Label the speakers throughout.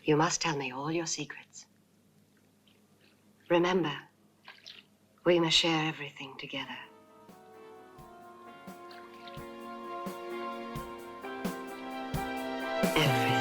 Speaker 1: You must tell me all your secrets. Remember, we must share everything together. Everything.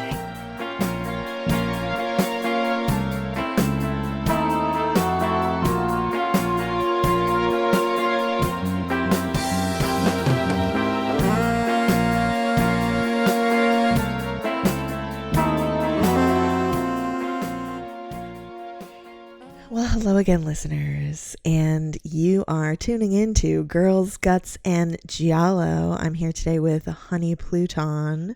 Speaker 2: Well, hello again, listeners, and you are tuning into Girls, Guts, and Giallo. I'm here today with Honey Pluton,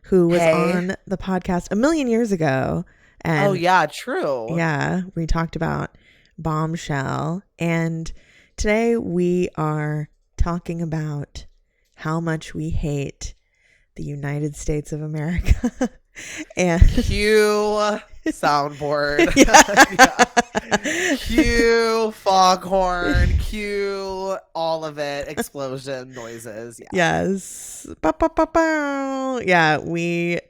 Speaker 2: who was on the podcast a million years ago. And
Speaker 3: oh, yeah, true.
Speaker 2: Yeah, we talked about Bombshell, and today we are talking about how much we hate the United States of America. And
Speaker 3: cue soundboard. Yeah. Cue foghorn. Cue all of it. Explosion noises. Yeah.
Speaker 2: Yes. Bow, bow, bow, bow. Yeah,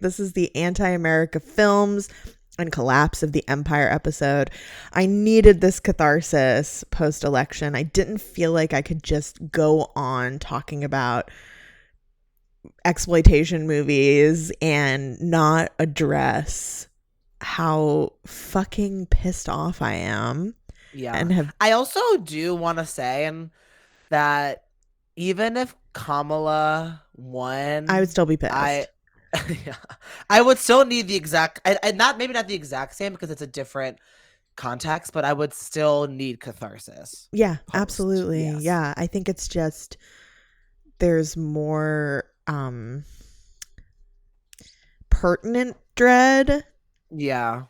Speaker 2: this is the Anti-America Films and Collapse of the Empire episode. I needed this catharsis post-election. I didn't feel like I could just go on talking about exploitation movies and not address how fucking pissed off I am.
Speaker 3: Yeah.
Speaker 2: And
Speaker 3: I also do want to say that even if Kamala won,
Speaker 2: I would still be pissed.
Speaker 3: I would still need the exact, maybe not the exact same because it's a different context, but I would still need catharsis.
Speaker 2: Yeah, absolutely. Yes. Yeah, I think it's just there's more pertinent dread.
Speaker 3: Yeah.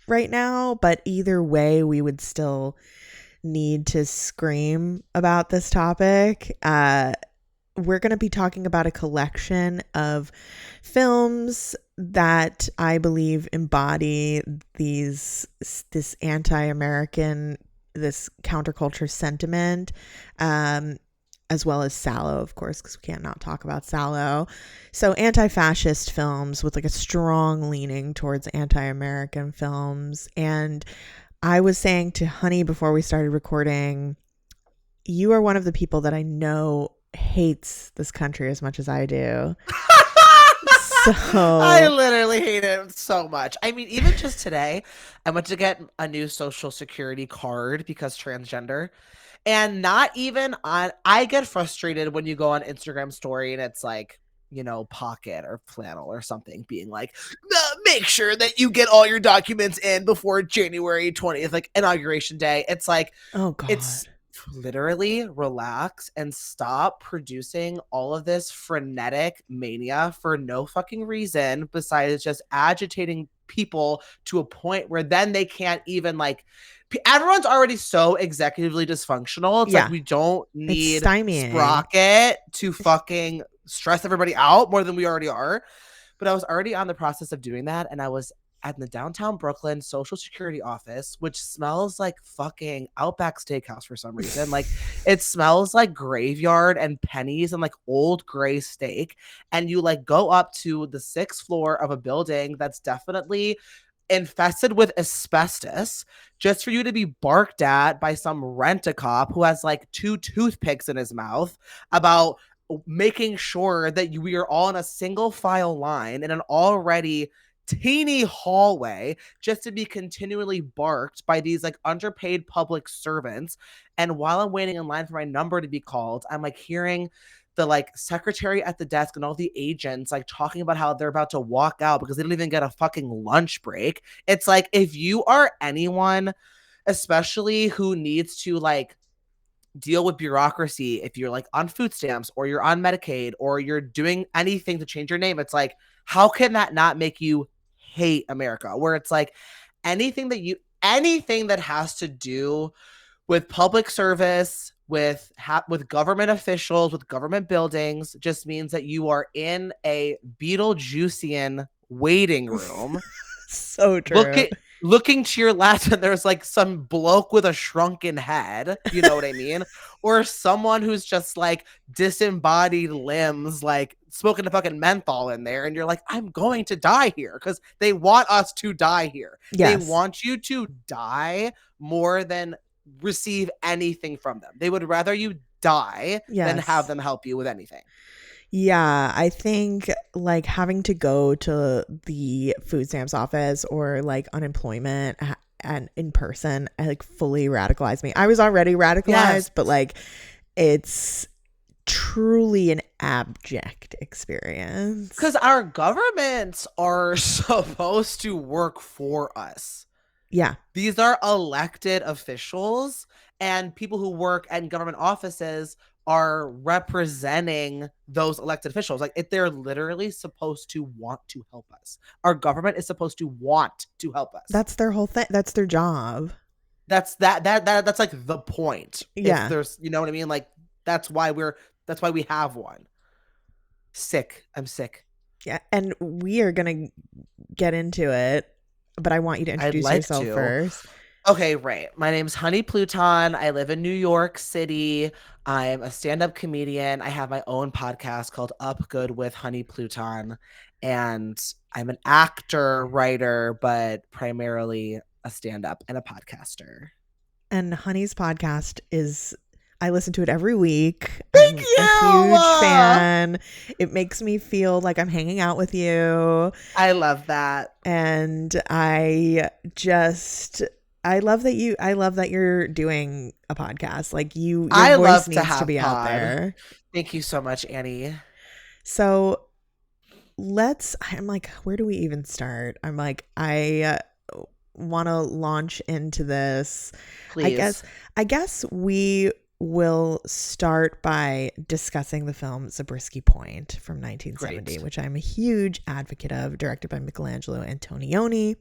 Speaker 2: Right now, but either way, we would still need to scream about this topic. We're going to be talking about a collection of films that I believe embody this anti-American, this counterculture sentiment, as well as Sallow, of course, because we can't not talk about Sallow. So anti-fascist films with like a strong leaning towards anti-American films. And I was saying to Honey before we started recording, you are one of the people that I know hates this country as much as I do. So
Speaker 3: I literally hate it so much. I mean, even just today, I went to get a new Social Security card because transgender. And not even I get frustrated when you go on Instagram story and it's like, Pocket or Flannel or something being like, make sure that you get all your documents in before January 20th, like inauguration day. It's like,
Speaker 2: oh God,
Speaker 3: it's literally relax and stop producing all of this frenetic mania for no fucking reason besides just agitating people to a point where then they can't even everyone's already so executively dysfunctional. It's like we don't need Sprocket to fucking stress everybody out more than we already are. But I was already on the process of doing that, and I was at the downtown Brooklyn Social Security office, which smells like fucking Outback Steakhouse for some reason. Like it smells like graveyard and pennies and like old gray steak. And you go up to the 6th floor of a building that's definitely infested with asbestos just for you to be barked at by some rent-a-cop who has 2 toothpicks in his mouth about making sure that we are all in a single file line in an already teeny hallway just to be continually barked by these underpaid public servants. And while I'm waiting in line for my number to be called, I'm hearing the secretary at the desk and all the agents talking about how they're about to walk out because they don't even get a fucking lunch break. It's if you are anyone, especially who needs to deal with bureaucracy, if you're on food stamps or you're on Medicaid or you're doing anything to change your name, it's how can that not make you hate America? Where it's anything that has to do with public service, with government officials, with government buildings, just means that you are in a Beetlejuicean waiting room.
Speaker 2: So true.
Speaker 3: looking to your left and there's like some bloke with a shrunken head, you know what I mean? Or someone who's just like disembodied limbs, like smoking a fucking menthol in there, and you're like, I'm going to die here, because they want us to die here.
Speaker 2: Yes.
Speaker 3: They want you to die more than receive anything from them. They would rather you die than have them help you with anything.
Speaker 2: Yeah, I think like having to go to the food stamps office or like unemployment and in person, I like fully radicalized me. I was already radicalized, but like it's truly an abject experience.
Speaker 3: Because our governments are supposed to work for us.
Speaker 2: Yeah.
Speaker 3: These are elected officials, and people who work in government offices are representing those elected officials. Like, if they're literally supposed to want to help us. Our government is supposed to want to help us.
Speaker 2: That's their whole thing. That's their job.
Speaker 3: That's like the point.
Speaker 2: Yeah.
Speaker 3: If there's, you know what I mean? Like, that's why we have one. I'm sick.
Speaker 2: Yeah. And we are going to get into it, but I want you to introduce yourself first.
Speaker 3: Okay, right. My name's Honey Pluton. I live in New York City. I'm a stand-up comedian. I have my own podcast called Up Good with Honey Pluton. And I'm an actor, writer, but primarily a stand-up and a podcaster.
Speaker 2: And Honey's podcast is, I listen to it every week.
Speaker 3: Thank you!
Speaker 2: I'm a huge fan. It makes me feel like I'm hanging out with you.
Speaker 3: I love that.
Speaker 2: And I love that you're doing a podcast. Like your voice needs to be out there.
Speaker 3: Thank you so much, Annie.
Speaker 2: So I'm like, where do we even start? I'm like, I want to launch into this.
Speaker 3: Please.
Speaker 2: I guess we will start by discussing the film Zabriskie Point from 1970,
Speaker 3: Great.
Speaker 2: which I'm a huge advocate of, directed by Michelangelo Antonioni.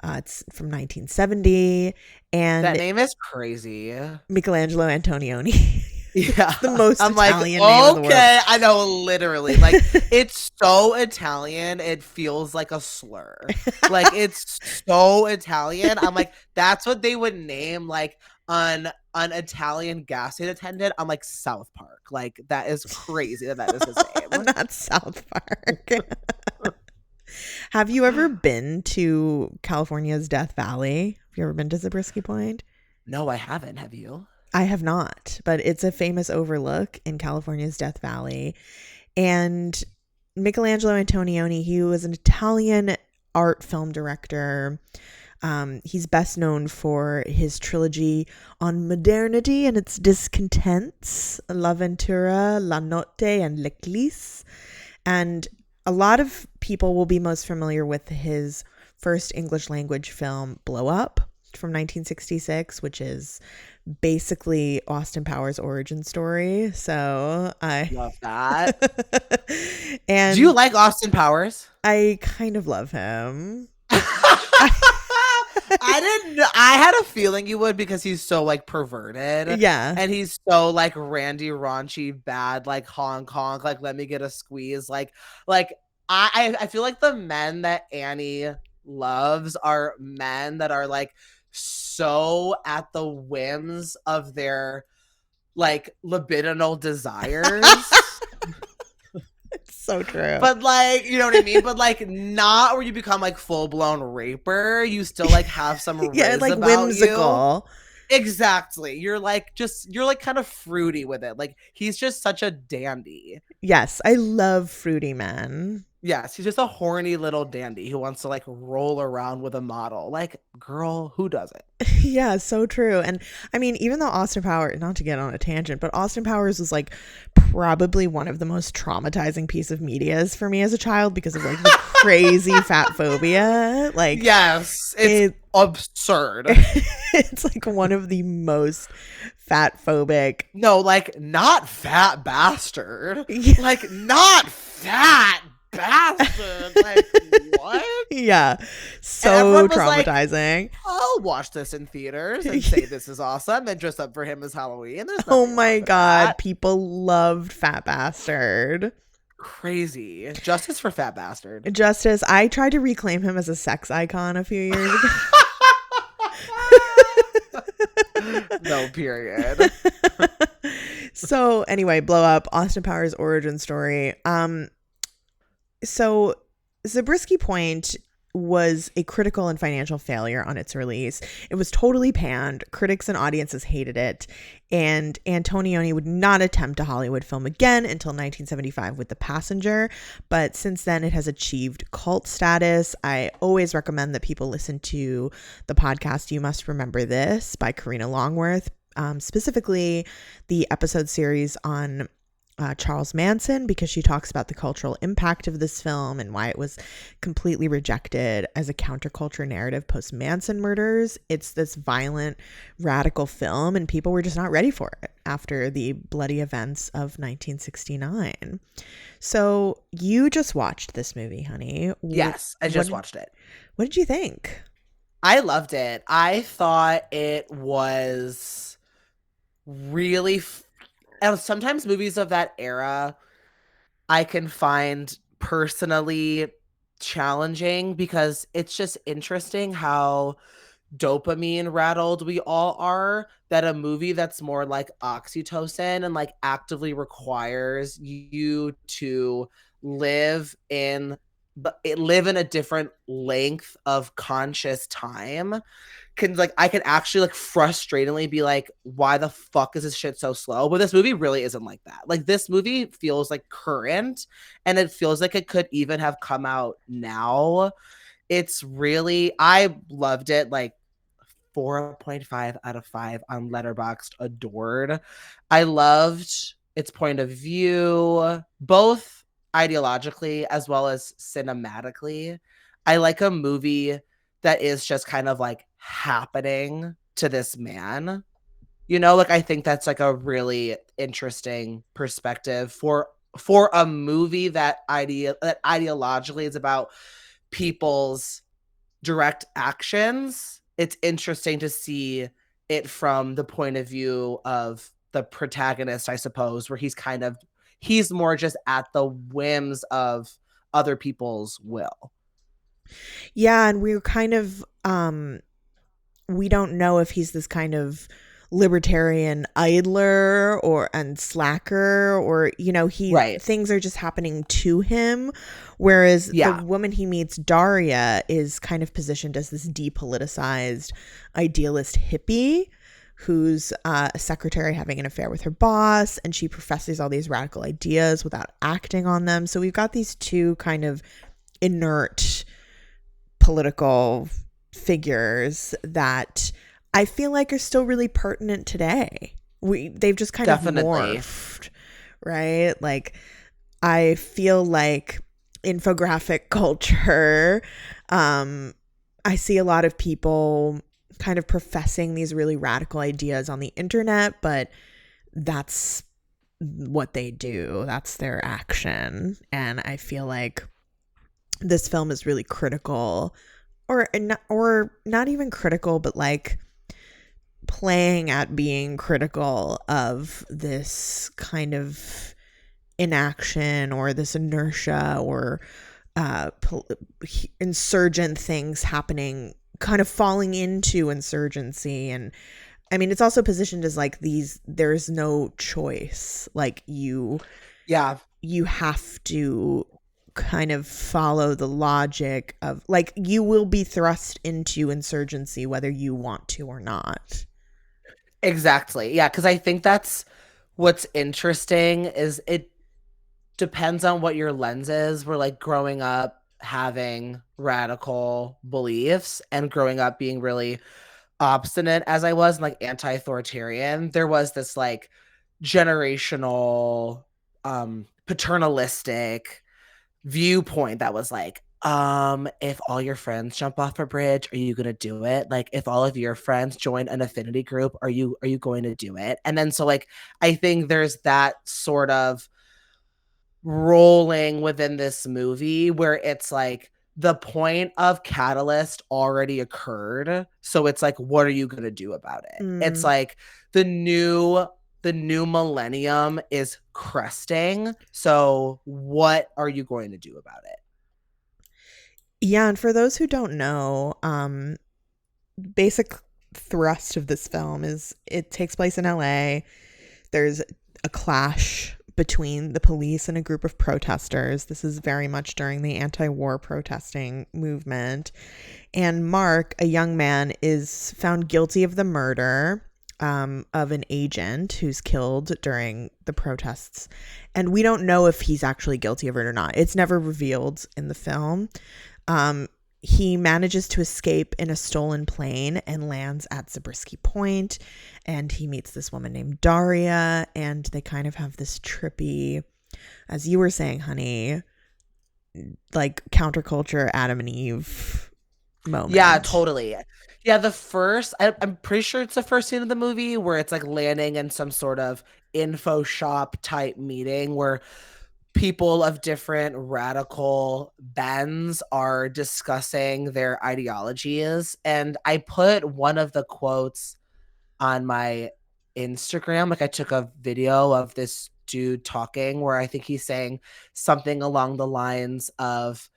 Speaker 2: It's from 1970, and
Speaker 3: that name is crazy.
Speaker 2: Michelangelo Antonioni.
Speaker 3: Yeah,
Speaker 2: the most
Speaker 3: I'm
Speaker 2: Italian
Speaker 3: like,
Speaker 2: name in the world.
Speaker 3: Okay, I know, literally. Like, it's so Italian, it feels like a slur. Like, it's so Italian. I'm like, that's what they would name like an Italian gas station attendant on like South Park. Like, that is crazy that is his name.
Speaker 2: Not South Park. Have you ever been to California's Death Valley? Have you ever been to Zabriskie Point?
Speaker 3: No, I haven't. Have you?
Speaker 2: I have not, but it's a famous overlook in California's Death Valley. And Michelangelo Antonioni, he was an Italian art film director. He's best known for his trilogy on modernity and its discontents, L'Avventura, La Notte, and L'Eclisse. And a lot of people will be most familiar with his first English language film, Blow Up, from 1966, which is basically Austin Powers' origin story. So I
Speaker 3: love that.
Speaker 2: And
Speaker 3: do you like Austin Powers?
Speaker 2: I kind of love him.
Speaker 3: I had a feeling you would, because he's so like perverted.
Speaker 2: Yeah.
Speaker 3: And he's so like randy, raunchy, bad, like honk honk, like let me get a squeeze. Like I feel like the men that Annie loves are men that are like so at the whims of their like libidinal desires.
Speaker 2: It's so true.
Speaker 3: But like, you know what I mean? But like, not where you become like full-blown raper. You still like have some riz
Speaker 2: like
Speaker 3: about
Speaker 2: whimsical.
Speaker 3: You. Exactly. You're like kind of fruity with it. Like, he's just such a dandy.
Speaker 2: Yes, I love fruity men.
Speaker 3: Yes, he's just a horny little dandy who wants to like roll around with a model. Like, girl, who does it?
Speaker 2: Yeah, so true. And I mean, even though Austin Powers, not to get on a tangent, but Austin Powers was like probably one of the most traumatizing piece of medias for me as a child, because of like the crazy fat phobia. Like,
Speaker 3: yes, it's absurd.
Speaker 2: It's like one of the most fat phobic.
Speaker 3: No, like, not fat bastard.
Speaker 2: Yeah.
Speaker 3: Like, not fat bastard. Like, what?
Speaker 2: Yeah, so traumatizing.
Speaker 3: Like, I'll watch this in theaters and say this is awesome and dress up for him as Halloween.
Speaker 2: Oh my god, people loved fat bastard.
Speaker 3: Crazy. Justice for fat bastard.
Speaker 2: Justice. I tried to reclaim him as a sex icon a few years ago.
Speaker 3: No, period.
Speaker 2: So anyway, Blow Up, Austin Powers origin story. So Zabriskie Point was a critical and financial failure on its release. It was totally panned. Critics and audiences hated it. And Antonioni would not attempt a Hollywood film again until 1975 with The Passenger. But since then, it has achieved cult status. I always recommend that people listen to the podcast You Must Remember This by Karina Longworth, specifically the episode series on Charles Manson, because she talks about the cultural impact of this film and why it was completely rejected as a counterculture narrative post-Manson murders. It's this violent, radical film, and people were just not ready for it after the bloody events of 1969. So you just watched this movie, honey.
Speaker 3: Yes, I just watched it.
Speaker 2: What did you think?
Speaker 3: I loved it. I thought it was really and sometimes movies of that era I can find personally challenging because it's just interesting how dopamine rattled we all are, that a movie that's more like oxytocin and like actively requires you to live in a different length of conscious time can, like, I can actually like frustratingly be like, why the fuck is this shit so slow? But this movie really isn't like that. Like, this movie feels like current, and it feels like it could even have come out now. It's really, I loved it. Like 4.5 out of 5 on Letterboxd. Adored. I loved its point of view, both ideologically as well as cinematically. I like a movie that is just kind of like happening to this man. You know, like, I think that's like a really interesting perspective for a movie that ideologically is about people's direct actions. It's interesting to see it from the point of view of the protagonist, I suppose, where he's more just at the whims of other people's will.
Speaker 2: Yeah, and we're kind of we don't know if he's this kind of libertarian idler and slacker, or, you know, things are just happening to him, whereas the woman he meets, Daria, is kind of positioned as this depoliticized idealist hippie who's a secretary having an affair with her boss, and she professes all these radical ideas without acting on them. So we've got these two kind of inert political figures that I feel like are still really pertinent today. They've just kind of morphed, right? Like, I feel like infographic culture, I see a lot of people kind of professing these really radical ideas on the internet, but that's what they do. That's their action. And I feel like this film is really critical, or not even critical, but like playing at being critical of this kind of inaction or this inertia or insurgent things happening, kind of falling into insurgency. And I mean, it's also positioned as like there's no choice. Like you have to kind of follow the logic of, like, you will be thrust into insurgency whether you want to or not.
Speaker 3: Exactly. Yeah, because I think that's what's interesting is it depends on what your lens is. We're like growing up having radical beliefs and growing up being really obstinate as I was, and like anti-authoritarian. There was this like generational paternalistic viewpoint that was like, if all your friends jump off a bridge, are you gonna do it? Like, if all of your friends join an affinity group, are you going to do it? And then so like I think there's that sort of rolling within this movie where it's like the point of catalyst already occurred, so it's like, what are you gonna do about it? It's like the new the new millennium is cresting. So what are you going to do about it?
Speaker 2: Yeah, and for those who don't know, basic thrust of this film is it takes place in LA. There's a clash between the police and a group of protesters. This is very much during the anti-war protesting movement. And Mark, a young man, is found guilty of the murder of an agent who's killed during the protests. And we don't know if he's actually guilty of it or not. It's never revealed in the film. He manages to escape in a stolen plane and lands at Zabriskie Point, and he meets this woman named Daria, and they kind of have this trippy, as you were saying, honey, like counterculture Adam and Eve moment.
Speaker 3: Yeah, totally. Yeah, I'm pretty sure it's the first scene of the movie where it's like landing in some sort of info shop type meeting where people of different radical bends are discussing their ideologies. And I put one of the quotes on my Instagram. Like I took a video of this dude talking where I think he's saying something along the lines of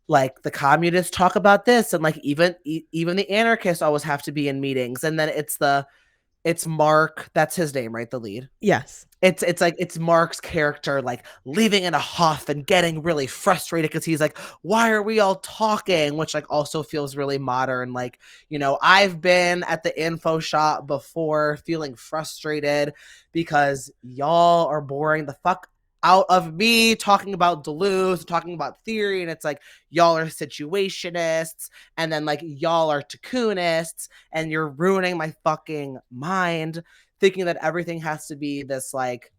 Speaker 3: like the communists talk about this and like even the anarchists always have to be in meetings. And then it's Mark, that's his name, right? The lead.
Speaker 2: Yes.
Speaker 3: It's Mark's character like leaving in a huff and getting really frustrated because he's like, why are we all talking? Which like also feels really modern. Like, you know, I've been at the info shop before feeling frustrated because y'all are boring the fuck out of me talking about Duluth, talking about theory, and it's like y'all are situationists and then like y'all are Takunists and you're ruining my fucking mind thinking that everything has to be this like,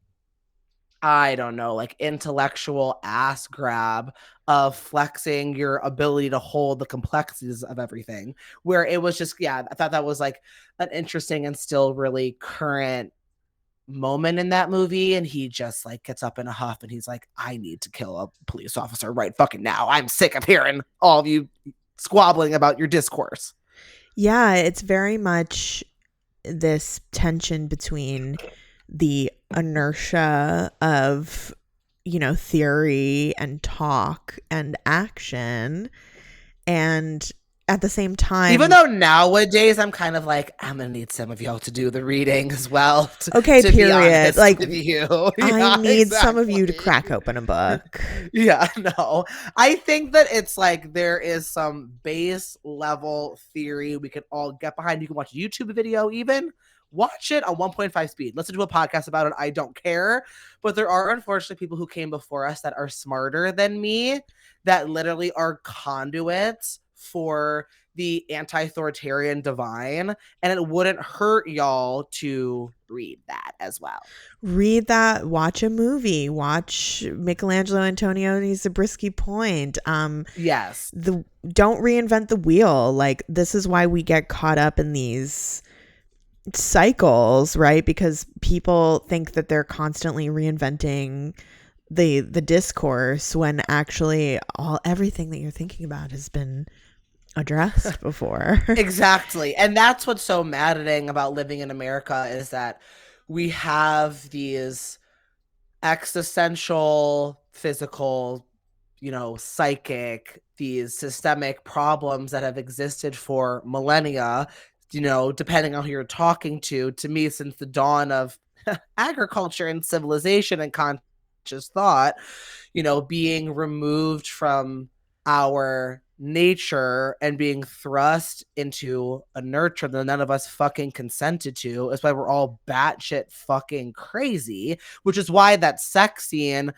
Speaker 3: I don't know, like intellectual ass grab of flexing your ability to hold the complexities of everything, where it was just, yeah, I thought that was like an interesting and still really current moment in that movie. And he just like gets up in a huff and he's like, I need to kill a police officer right fucking now. I'm sick of hearing all of you squabbling about your discourse.
Speaker 2: Yeah, it's very much this tension between the inertia of, you know, theory and talk and action, and at the same time,
Speaker 3: even though nowadays I'm kind of like, I'm gonna need some of y'all to do the reading as well.
Speaker 2: Okay,
Speaker 3: to
Speaker 2: period. Like,
Speaker 3: you.
Speaker 2: I need some of you to crack open a book.
Speaker 3: Yeah, no. I think that it's like there is some base level theory we can all get behind. You can watch a YouTube video even. Watch it on 1.5 speed. Listen to a podcast about it. I don't care. But there are unfortunately people who came before us that are smarter than me that literally are conduits for the anti-authoritarian divine, and it wouldn't hurt y'all to read that as well.
Speaker 2: Read that, watch a movie, watch Michelangelo Antonioni's Zabriskie Point.
Speaker 3: Yes.
Speaker 2: Don't reinvent the wheel. Like, this is why we get caught up in these cycles, right? Because people think that they're constantly reinventing the discourse when actually everything that you're thinking about has been addressed before.
Speaker 3: Exactly. And that's what's so maddening about living in America is that we have these existential, physical, you know, psychic, these systemic problems that have existed for millennia, you know, depending on who you're talking to me, since the dawn of agriculture and civilization and conscious thought, you know, being removed from our nature and being thrust into a nurture that none of us fucking consented to. Is why we're all batshit fucking crazy, which is why that sex scene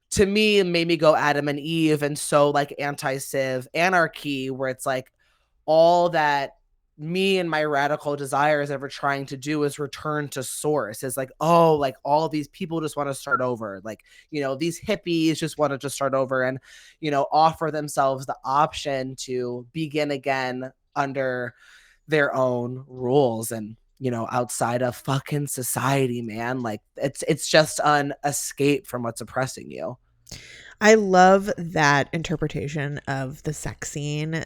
Speaker 3: to me made me go Adam and Eve and so like anti-civ anarchy, where it's like all that me and my radical desires ever trying to do is return to source. Is like, oh, like all these people just want to start over. Like, you know, these hippies just want to just start over and, you know, offer themselves the option to begin again under their own rules and, you know, outside of fucking society, man. Like it's just an escape from what's oppressing you.
Speaker 2: I love that interpretation of the sex scene.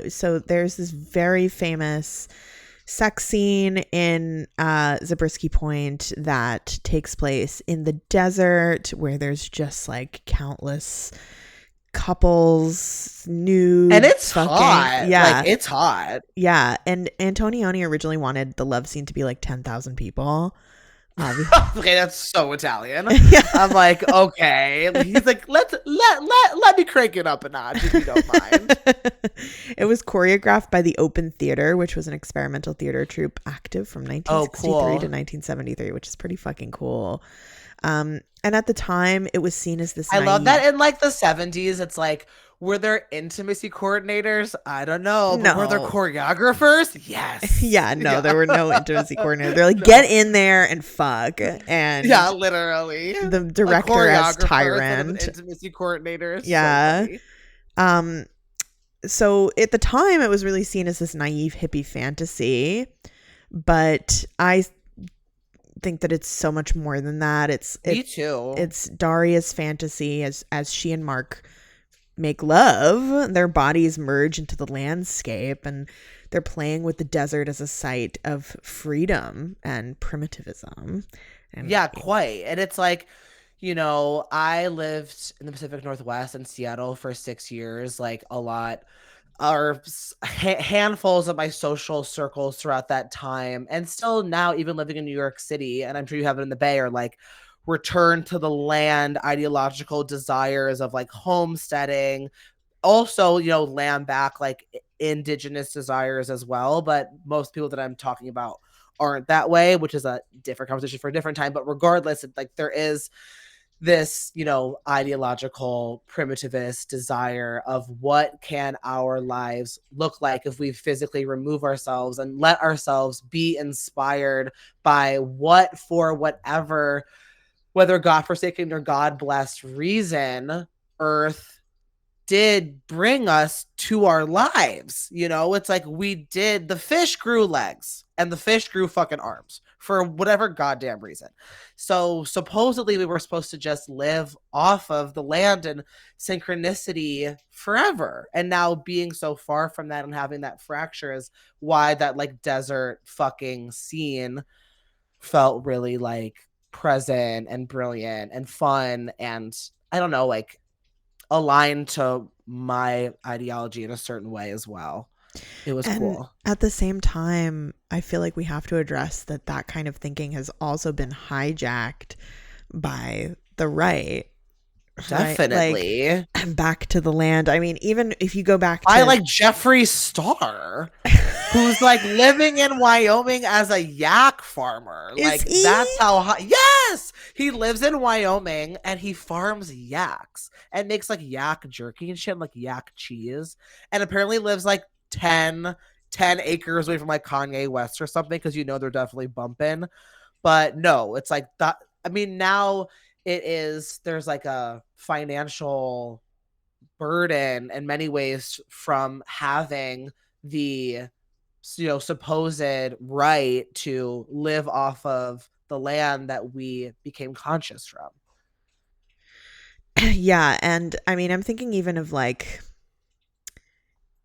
Speaker 2: So there's this very famous sex scene in Zabriskie Point that takes place in the desert, where there's just like countless couples, nude,
Speaker 3: and it's
Speaker 2: fucking,
Speaker 3: hot.
Speaker 2: yeah,
Speaker 3: Like, it's hot.
Speaker 2: yeah. And Antonioni originally wanted the love scene to be like 10,000 people.
Speaker 3: Okay, that's so Italian.
Speaker 2: Yeah.
Speaker 3: I'm like, okay. He's like, let me crank it up a notch if you don't mind.
Speaker 2: It was choreographed by the Open Theater, which was an experimental theater troupe active from 1963
Speaker 3: cool.
Speaker 2: to 1973, which is pretty fucking cool. And at the time, it was seen as this.
Speaker 3: I love that in like the 70s. It's like, were there intimacy coordinators? I don't know. But were there
Speaker 2: No.
Speaker 3: choreographers? Yes.
Speaker 2: Yeah, no,
Speaker 3: Yeah.
Speaker 2: there were no intimacy coordinators. They're like, get in there and fuck. And
Speaker 3: Yeah, literally.
Speaker 2: the director as
Speaker 3: choreographer instead of an
Speaker 2: tyrant.
Speaker 3: intimacy coordinator.
Speaker 2: Yeah.
Speaker 3: So funny.
Speaker 2: So at the time, it was really seen as this naive hippie fantasy, but I think that it's so much more than that.
Speaker 3: Me too.
Speaker 2: It's Daria's fantasy as she and Mark make love. Their bodies merge into the landscape, and they're playing with the desert as a site of freedom and primitivism. And
Speaker 3: yeah, quite. And it's like, you know, I lived in the Pacific Northwest in Seattle for 6 years, like a lot, or handfuls of my social circles throughout that time. And still now, even living in New York City, and I'm sure you have it in the Bay, are like return to the land ideological desires of like homesteading. Also, you know, land back like indigenous desires as well. But most people that I'm talking about aren't that way, which is a different conversation for a different time. But regardless, like there is this, you know, ideological primitivist desire of what can our lives look like if we physically remove ourselves and let ourselves be inspired by what, for whatever, whether God-forsaken or God-blessed reason, Earth did bring us to our lives. You know, it's like the fish grew legs and the fish grew fucking arms for whatever goddamn reason. So supposedly we were supposed to just live off of the land and synchronicity forever. And now being so far from that and having that fracture is why that like desert fucking scene felt really like present and brilliant and fun. And I don't know, like aligned to my ideology in a certain way as well. It was cool.
Speaker 2: At the same time, I feel like we have to address that kind of thinking has also been hijacked by the right.
Speaker 3: Definitely.
Speaker 2: Right? Like, back to the land. I mean, even if you go back to
Speaker 3: I like Jeffree Star, who's like living in Wyoming as a yak farmer. Like that's how high. Yes, he lives in Wyoming and he farms yaks and makes like yak jerky and shit, and, like yak cheese, and apparently lives like 10 acres away from like Kanye West or something, because you know they're definitely bumping. But no, it's like that. I mean, now there's like a financial burden in many ways from having the, you know, supposed right to live off of the land that we became conscious from.
Speaker 2: Yeah, and I mean, I'm thinking even of like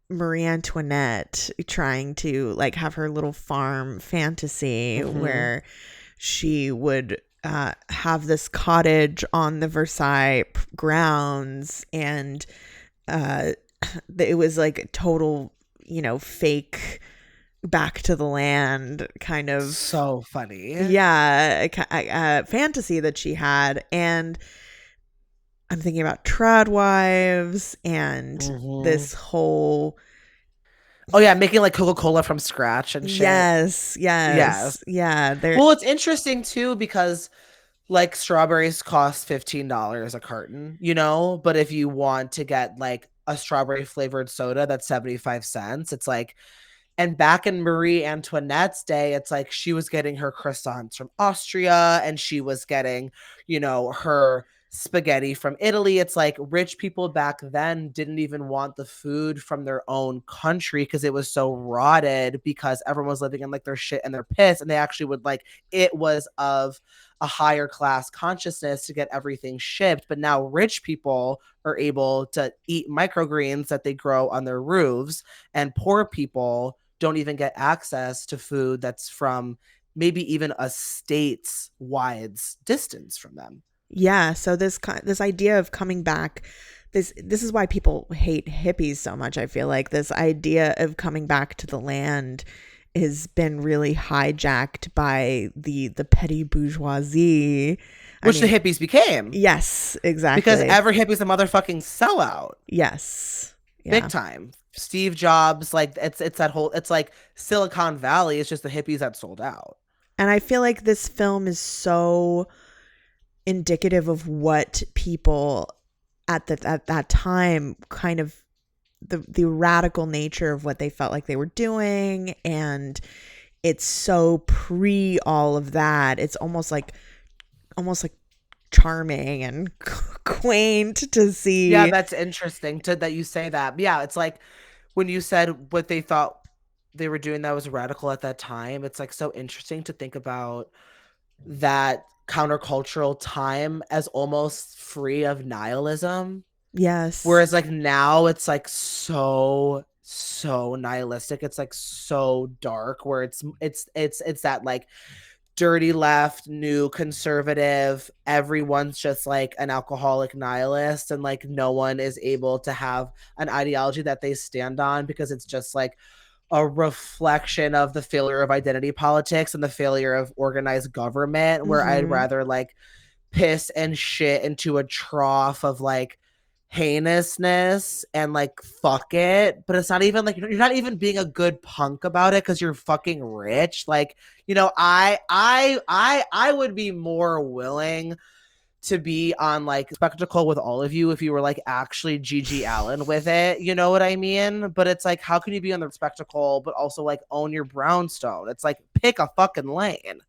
Speaker 2: Marie Antoinette trying to like have her little farm fantasy where she would have this cottage on the Versailles grounds, and it was like total, you know, fake back to the land kind of,
Speaker 3: so funny,
Speaker 2: fantasy that she had. And I'm thinking about trad wives and this whole
Speaker 3: making like Coca-Cola from scratch and shit.
Speaker 2: Yes. Yeah.
Speaker 3: Well, it's interesting too, because like strawberries cost $15 a carton, you know, but if you want to get like a strawberry flavored soda that's 75 cents, it's like, and back in Marie Antoinette's day, it's like she was getting her croissants from Austria and she was getting, you know, her spaghetti from Italy. It's like rich people back then didn't even want the food from their own country because it was so rotted, because everyone was living in like their shit and their piss, and they actually would like, it was of a higher class consciousness to get everything shipped. But now rich people are able to eat microgreens that they grow on their roofs, and poor people don't even get access to food that's from maybe even a state's wide distance from them.
Speaker 2: Yeah, so this idea of coming back, this is why people hate hippies so much. I feel like this idea of coming back to the land has been really hijacked by the petty bourgeoisie,
Speaker 3: Which the hippies became.
Speaker 2: Yes, exactly.
Speaker 3: Because every hippie's a motherfucking sellout.
Speaker 2: Yes. Yeah.
Speaker 3: Big time. Steve Jobs, like it's that whole, it's like Silicon Valley. It's just the hippies that sold out.
Speaker 2: And I feel like this film is so indicative of what people at that time, kind of the radical nature of what they felt like they were doing. And it's so pre all of that. It's almost like charming and quaint to see.
Speaker 3: Yeah, that's interesting that you say that. Yeah, it's like when you said what they thought they were doing that was radical at that time, it's like so interesting to think about that countercultural time as almost free of nihilism.
Speaker 2: Yes.
Speaker 3: Whereas like now it's like so nihilistic. It's like so dark, where it's that like dirty left, new conservative, everyone's just like an alcoholic nihilist, and like no one is able to have an ideology that they stand on, because it's just like a reflection of the failure of identity politics and the failure of organized government, where I'd rather like piss and shit into a trough of like heinousness and like fuck it. But it's not even like, you're not even being a good punk about it because you're fucking rich. Like, you know, I would be more willing to be on like spectacle with all of you if you were like actually Gigi Allen with it, you know what I mean? But it's like, how can you be on the spectacle but also like own your brownstone? It's like, pick a fucking lane.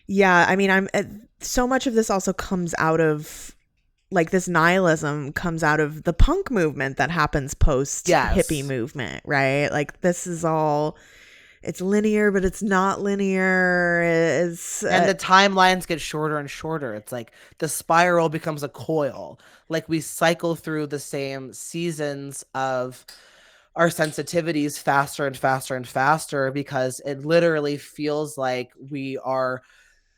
Speaker 2: Yeah, I mean, I'm so much of this also comes out of like, this nihilism comes out of the punk movement that happens post hippie movement, right? Like, this is all, it's linear, but it's not linear.
Speaker 3: And the timelines get shorter and shorter. It's like the spiral becomes a coil. Like, we cycle through the same seasons of our sensitivities faster and faster and faster, because it literally feels like we are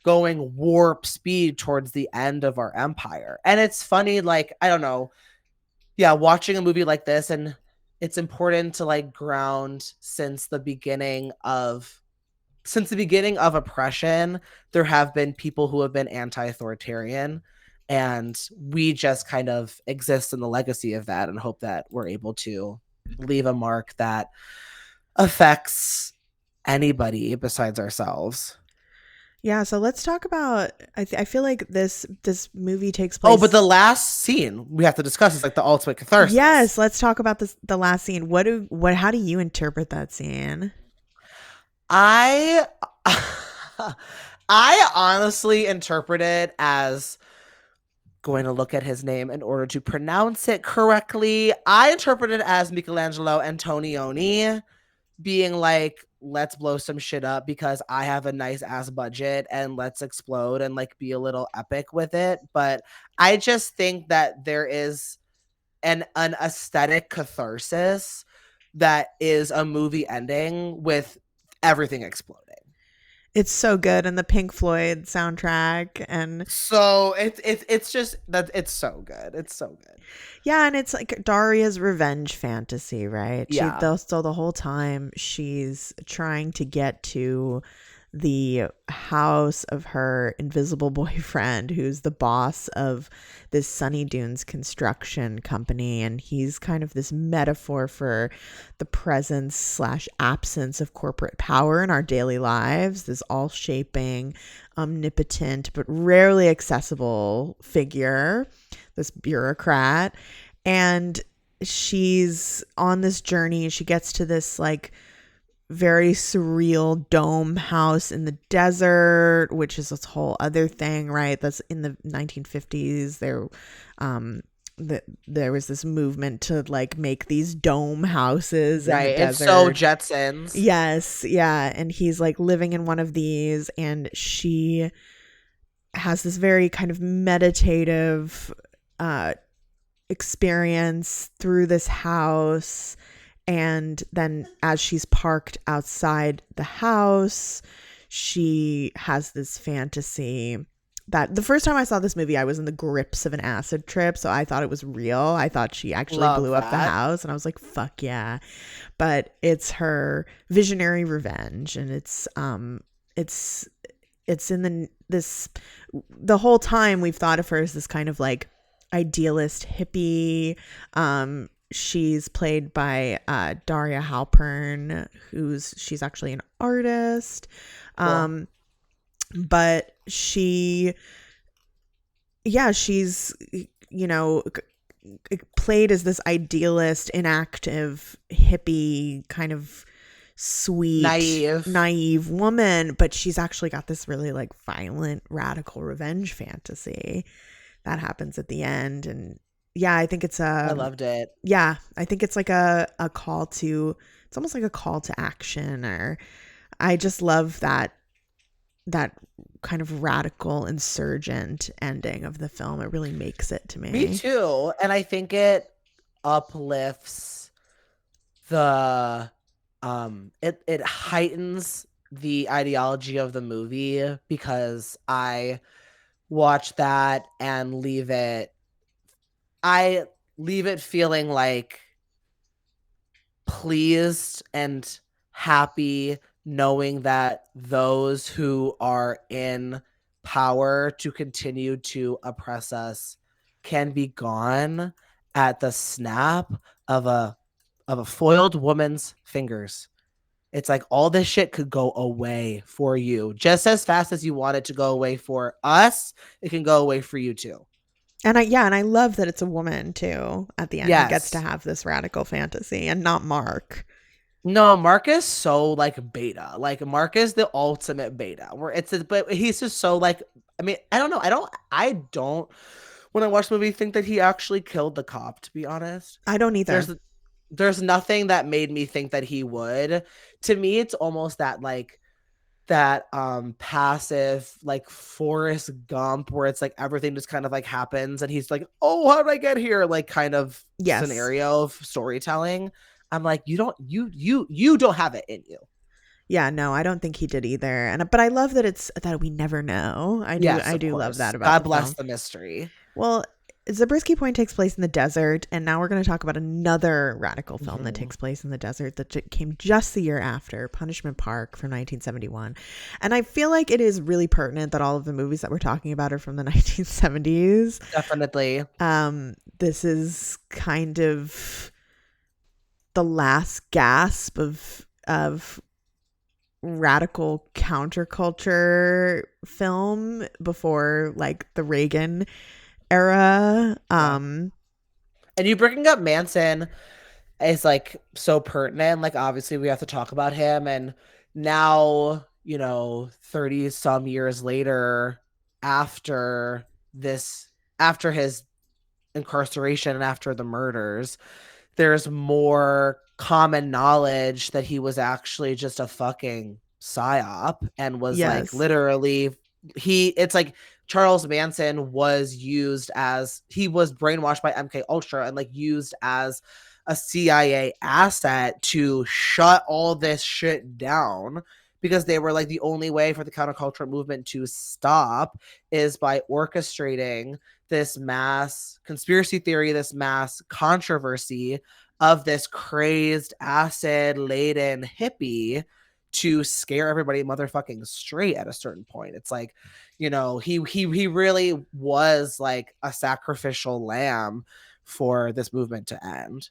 Speaker 3: going warp speed towards the end of our empire. And it's funny, like, I don't know. Yeah, watching a movie like this, and it's important to like ground since the beginning of oppression, there have been people who have been anti-authoritarian, and we just kind of exist in the legacy of that and hope that we're able to leave a mark that affects anybody besides ourselves.
Speaker 2: Yeah, so let's talk about, I feel like this movie takes place.
Speaker 3: Oh, but the last scene we have to discuss is like the ultimate catharsis.
Speaker 2: Yes, let's talk about the last scene. How do you interpret that scene?
Speaker 3: I honestly interpret it as, going to look at his name in order to pronounce it correctly, I interpret it as Michelangelo Antonioni being like, let's blow some shit up because I have a nice ass budget, and let's explode and like be a little epic with it. But I just think that there is an aesthetic catharsis that is a movie ending with everything exploding.
Speaker 2: It's so good, and the Pink Floyd soundtrack, and
Speaker 3: so it's just that it's so good. It's so good.
Speaker 2: Yeah, and it's like Daria's revenge fantasy, right?
Speaker 3: Yeah.
Speaker 2: So the whole time she's trying to get to the house of her invisible boyfriend, who's the boss of this Sunny Dunes construction company, and he's kind of this metaphor for the presence / absence of corporate power in our daily lives, this all-shaping, omnipotent but rarely accessible figure, this bureaucrat. And she's on this journey. She gets to this like very surreal dome house in the desert, which is this whole other thing, right? That's in the 1950s. There was this movement to like make these dome houses in the desert.
Speaker 3: It's so Jetsons.
Speaker 2: Yes, yeah. And he's like living in one of these, and she has this very kind of meditative experience through this house. And then as she's parked outside the house, she has this fantasy that the first time I saw this movie, I was in the grips of an acid trip. So I thought it was real. I thought she actually
Speaker 3: Love
Speaker 2: blew up the
Speaker 3: that.
Speaker 2: house. And I was like, fuck yeah. But it's her visionary revenge. And it's in the whole time we've thought of her as this kind of like idealist hippie. She's played by Daria Halpern, she's actually an artist.
Speaker 3: Cool.
Speaker 2: But she's, played as this idealist, inactive, hippie, kind of sweet, naive woman, but she's actually got this really like violent, radical revenge fantasy that happens at the end. And yeah, I think
Speaker 3: I loved it.
Speaker 2: Yeah, I think it's like a call to, it's almost like a call to action, or I just love that kind of radical insurgent ending of the film. It really makes it to me.
Speaker 3: Me too. And I think it uplifts the it heightens the ideology of the movie, because I watch that and leave it feeling like pleased and happy, knowing that those who are in power to continue to oppress us can be gone at the snap of a foiled woman's fingers. It's like all this shit could go away for you just as fast as you want it to go away for us. It can go away for you too.
Speaker 2: And I love that it's a woman too at the end who gets to
Speaker 3: Yes.
Speaker 2: have this radical fantasy, and not Mark.
Speaker 3: No, Mark is so like beta. Like Mark is the ultimate beta. But he's just so like, I mean, I don't know. I don't when I watch the movie think that he actually killed the cop, to be honest.
Speaker 2: I don't either.
Speaker 3: There's nothing that made me think that he would. To me, it's almost that passive like Forrest Gump, where it's like everything just kind of like happens and he's like, oh, how did I get here, like kind of scenario of storytelling. I'm like, you don't have it in you.
Speaker 2: Yeah, no, I don't think he did either. But I love that we never know. I do love that about
Speaker 3: God
Speaker 2: the
Speaker 3: bless
Speaker 2: film.
Speaker 3: the mystery.
Speaker 2: Well, Zabriskie Point takes place in the desert, and now we're going to talk about another radical film that takes place in the desert that came just the year after, Punishment Park from 1971. And I feel like it is really pertinent that all of the movies that we're talking about are from the 1970s.
Speaker 3: Definitely.
Speaker 2: This is kind of the last gasp of radical counterculture film before like the Reagan era.
Speaker 3: And you bringing up Manson is like so pertinent. Like obviously we have to talk about him, and now 30 some years later, after his incarceration and after the murders, there's more common knowledge that he was actually just a fucking psyop and was like literally it's like Charles Manson was brainwashed by MK Ultra and like used as a CIA asset to shut all this shit down, because they were like, the only way for the counterculture movement to stop is by orchestrating this mass conspiracy theory, this mass controversy of this crazed acid laden hippie to scare everybody motherfucking straight at a certain point. It's like, he really was like a sacrificial lamb for this movement to end.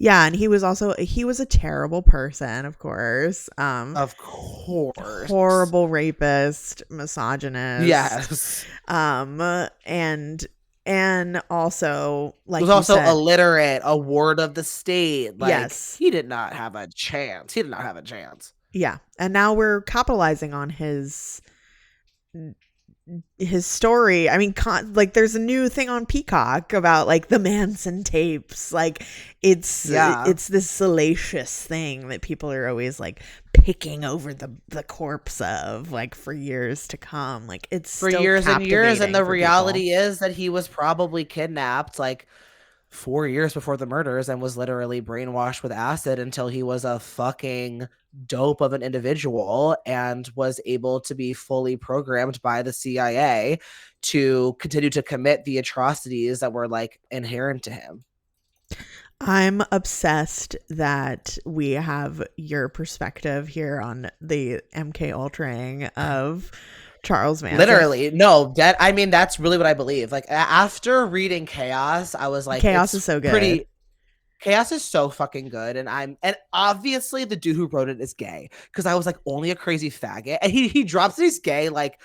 Speaker 2: Yeah, and he was a terrible person, of course.
Speaker 3: Of course.
Speaker 2: Horrible rapist, misogynist.
Speaker 3: Yes.
Speaker 2: And also, like,
Speaker 3: was also illiterate, a ward of the state. Like,
Speaker 2: yes.
Speaker 3: He did not have a chance.
Speaker 2: Yeah. And now we're capitalizing on his story. I mean, like, there's a new thing on Peacock about like the Manson tapes. Like, it's this salacious thing that people are always like picking over the corpse of, like, for years to come. Like, it's
Speaker 3: for years and years, and the reality is that he was probably kidnapped. Like, 4 years before the murders and was literally brainwashed with acid until he was a fucking dope of an individual and was able to be fully programmed by the CIA to continue to commit the atrocities that were like inherent to him.
Speaker 2: I'm obsessed that we have your perspective here on the MK Ultraing of Charles Manson.
Speaker 3: Literally, no, I mean, that's really what I believe. Like after reading Chaos, I was like,
Speaker 2: Chaos is so good.
Speaker 3: Chaos is so fucking good, and obviously the dude who wrote it is gay, because I was like, only a crazy faggot, and he drops that he's gay like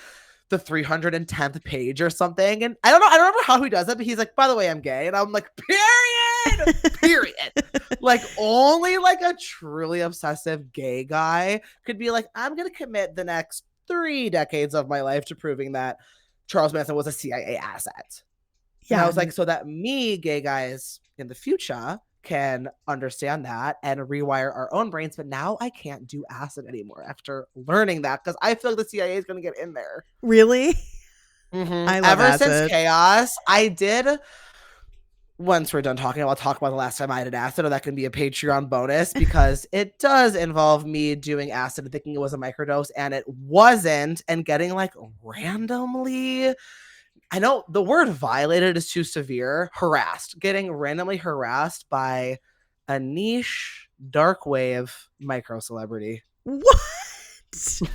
Speaker 3: the 310th page or something, and I don't remember how he does it, but he's like, by the way, I'm gay, and I'm like, period. Like only like a truly obsessive gay guy could be like, I'm gonna commit the next 3 decades of my life to proving that Charles Manson was a CIA asset. Yeah, and I was like, so that me, gay guys in the future, can understand that and rewire our own brains. But now I can't do acid anymore after learning that, because I feel like the CIA is going to get in there.
Speaker 2: Really?
Speaker 3: Mm-hmm.
Speaker 2: I love
Speaker 3: Ever
Speaker 2: acid.
Speaker 3: since Chaos, I did. Once we're done talking, I'll talk about the last time I did acid, or that can be a Patreon bonus, because it does involve me doing acid and thinking it was a microdose, and it wasn't, and getting like randomly, I know the word violated is too severe, getting randomly harassed by a niche dark wave micro celebrity.
Speaker 2: What?
Speaker 3: So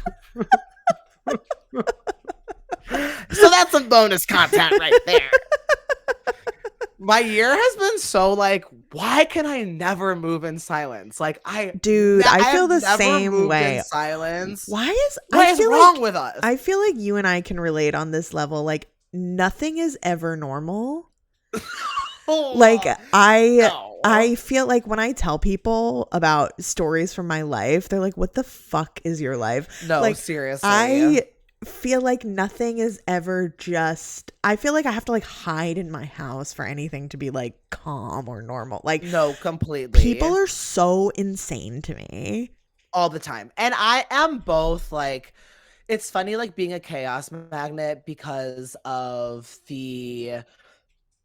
Speaker 3: that's some bonus content right there. My year has been so like, why can I never move in silence? Like I
Speaker 2: feel the same way.
Speaker 3: In silence.
Speaker 2: What is
Speaker 3: wrong with us?
Speaker 2: I feel like you and I can relate on this level. Like nothing is ever normal. Like I feel like when I tell people about stories from my life, they're like, "What the fuck is your life?"
Speaker 3: No,
Speaker 2: like,
Speaker 3: seriously.
Speaker 2: I feel like nothing is ever just, I feel like I have to like hide in my house for anything to be like calm or normal. Like,
Speaker 3: no, completely.
Speaker 2: People are so insane to me
Speaker 3: all the time. And I am both. Like, it's funny, like being a chaos magnet, because of the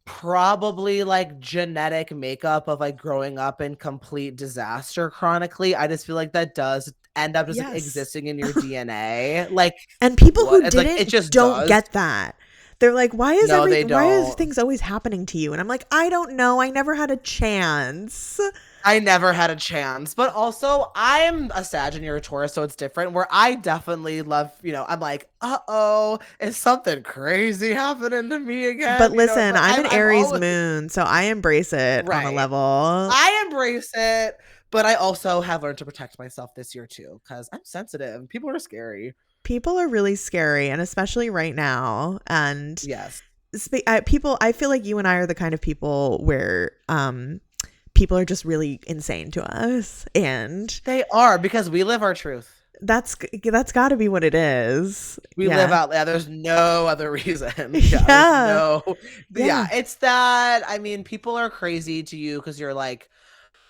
Speaker 3: probably like genetic makeup of like growing up in complete disaster chronically. I just feel like that does end up just like existing in your DNA. Like,
Speaker 2: and people who didn't,
Speaker 3: like, it just
Speaker 2: don't get that. They're like, why is things always happening to you? And I'm like, I don't know. I never had a chance. But also I'm a Sag and you're a Taurus, so it's different, where I definitely love, I'm like, is something crazy happening to me again? But listen, I'm an Aries moon, so I embrace it on a level.
Speaker 3: I embrace it, but I also have learned to protect myself this year too, because I'm sensitive. People are scary.
Speaker 2: People are really scary, and especially right now. And
Speaker 3: yes,
Speaker 2: I feel like you and I are the kind of people where people are just really insane to us, and
Speaker 3: they are, because we live our truth.
Speaker 2: That's got to be what it is.
Speaker 3: We live out there. There's no other reason. It's that. I mean, people are crazy to you because you're like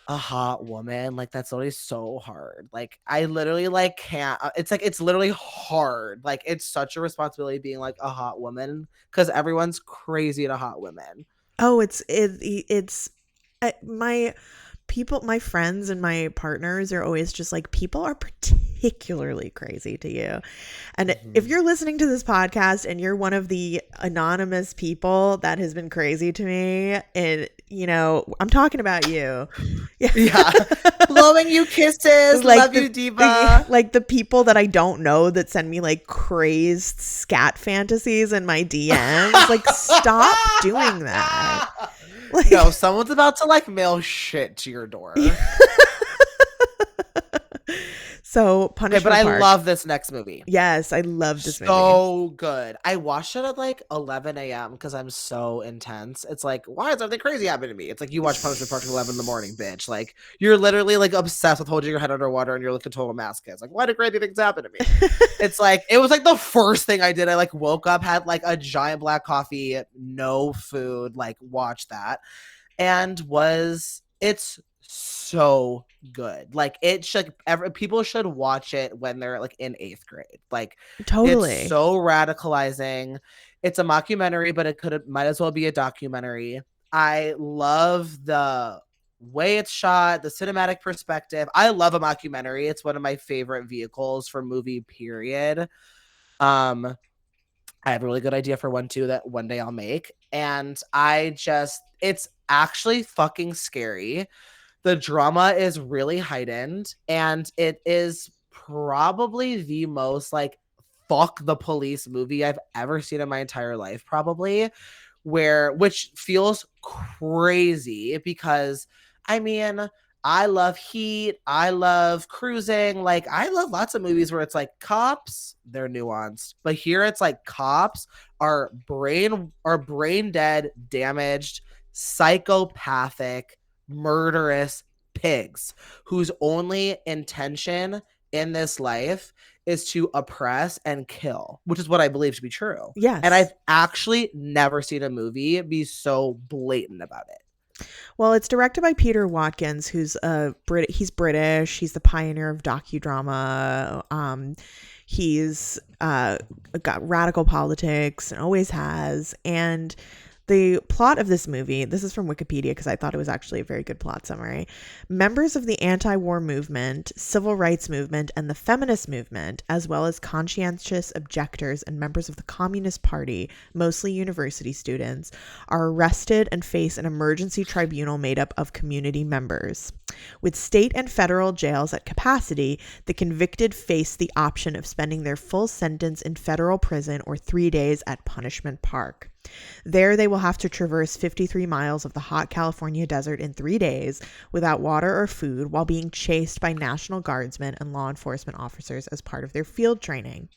Speaker 3: a hot woman. Like, that's always so hard. Like, I literally like can't. It's literally hard. Like, it's such a responsibility being like a hot woman, because everyone's crazy to hot women.
Speaker 2: Oh, it's my friends and my partners are always just like, people are particularly crazy to you. And if you're listening to this podcast and you're one of the anonymous people that has been crazy to me, and I'm talking about you.
Speaker 3: Yeah. Blowing you kisses.
Speaker 2: Like
Speaker 3: love you, diva.
Speaker 2: Like the people that I don't know that send me like crazed scat fantasies in my DMs. Like, stop doing that. Like,
Speaker 3: no, someone's about to like mail shit to your door.
Speaker 2: So Punishment
Speaker 3: Park.
Speaker 2: I
Speaker 3: love this next movie.
Speaker 2: Yes, I love this movie.
Speaker 3: So good. I watched it at like 11 a.m. because I'm so intense. It's like, why is something crazy happening to me? It's like, you watch Punishment Park at 11 in the morning, bitch. Like, you're literally like obsessed with holding your head underwater and you're like a total masochist. Like, why do crazy things happen to me? It's like, it was like the first thing I did. I like woke up, had like a giant black coffee, no food, like watched that, and it's so good. Like, it should, people should watch it when they're like in 8th grade. Like,
Speaker 2: totally.
Speaker 3: It's so radicalizing. It's a mockumentary, but might as well be a documentary. I love the way it's shot, the cinematic perspective. I love a mockumentary. It's one of my favorite vehicles for movie, period. I have a really good idea for one too that one day I'll make. And it's actually fucking scary. The drama is really heightened, and it is probably the most like fuck the police movie I've ever seen in my entire life, probably, which feels crazy because I mean, I love Heat, I love Cruising, like I love lots of movies where it's like cops, they're nuanced, but here it's like cops are brain dead, damaged, psychopathic, murderous pigs whose only intention in this life is to oppress and kill, which is what I believe to be true.
Speaker 2: Yes.
Speaker 3: And I've actually never seen a movie be so blatant about it.
Speaker 2: Well, it's directed by Peter Watkins, who's he's British. He's the pioneer of docudrama. He's got radical politics and always has. And the plot of this movie, this is from Wikipedia because I thought it was actually a very good plot summary. Members of the anti-war movement, civil rights movement, and the feminist movement, as well as conscientious objectors and members of the Communist Party, mostly university students, are arrested and face an emergency tribunal made up of community members. With state and federal jails at capacity, the convicted face the option of spending their full sentence in federal prison or 3 days at Punishment Park. There they will have to traverse 53 miles of the hot California desert in 3 days without water or food while being chased by National Guardsmen and law enforcement officers as part of their field training.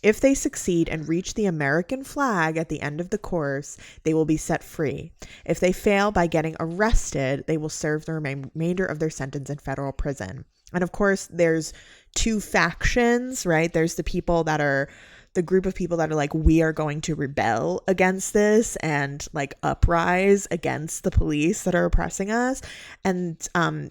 Speaker 2: If they succeed and reach the American flag at the end of the course, they will be set free. If they fail by getting arrested, they will serve the remainder of their sentence in federal prison. And of course, there's two factions, right? There's the people that are the group of people that are like, we are going to rebel against this and like uprise against the police that are oppressing us. And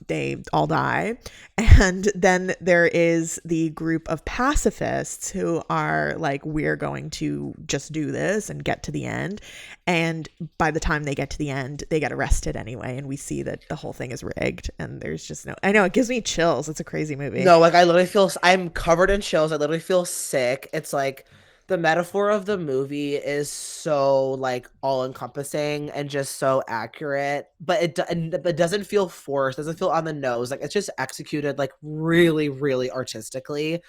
Speaker 2: they all die. And then there is the group of pacifists who are like, we're going to just do this and get to the end. And by the time they get to the end, they get arrested anyway. And we see that the whole thing is rigged. And there's just I know, it gives me chills. It's a crazy movie.
Speaker 3: No, like I literally I'm covered in chills. I literally feel sick. It's like the metaphor of the movie is so like all encompassing and just so accurate, but it doesn't feel forced, doesn't feel on the nose. Like it's just executed like really, really artistically,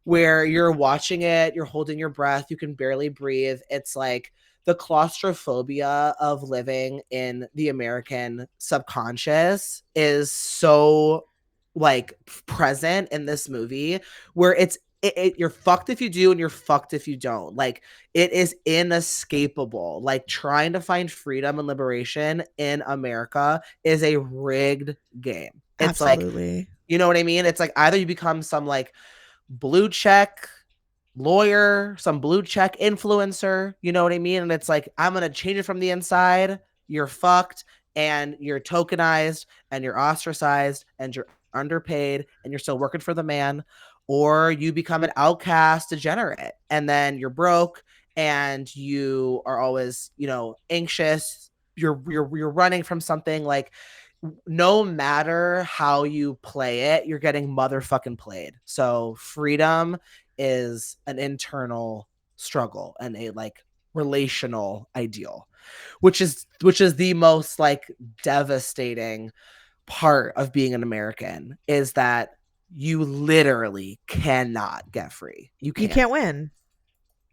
Speaker 3: where you're watching it, you're holding your breath, you can barely breathe. It's like the claustrophobia of living in the American subconscious is so like present in this movie, where you're fucked if you do and you're fucked if you don't. Like it is inescapable. Like trying to find freedom and liberation in America is a rigged game. It's
Speaker 2: Absolutely.
Speaker 3: like, you know what I mean? It's like either you become some like blue check lawyer, some blue check influencer, you know what I mean? And it's like, I'm going to change it from the inside. You're fucked and you're tokenized and you're ostracized and you're underpaid and you're still working for the man. Or you become an outcast degenerate and then you're broke and you are always, you know, anxious. You're running from something. Like no matter how you play it, you're getting motherfucking played. So freedom is an internal struggle and a like relational ideal, which is the most like devastating part of being an American, is that you literally cannot get free. You can't
Speaker 2: win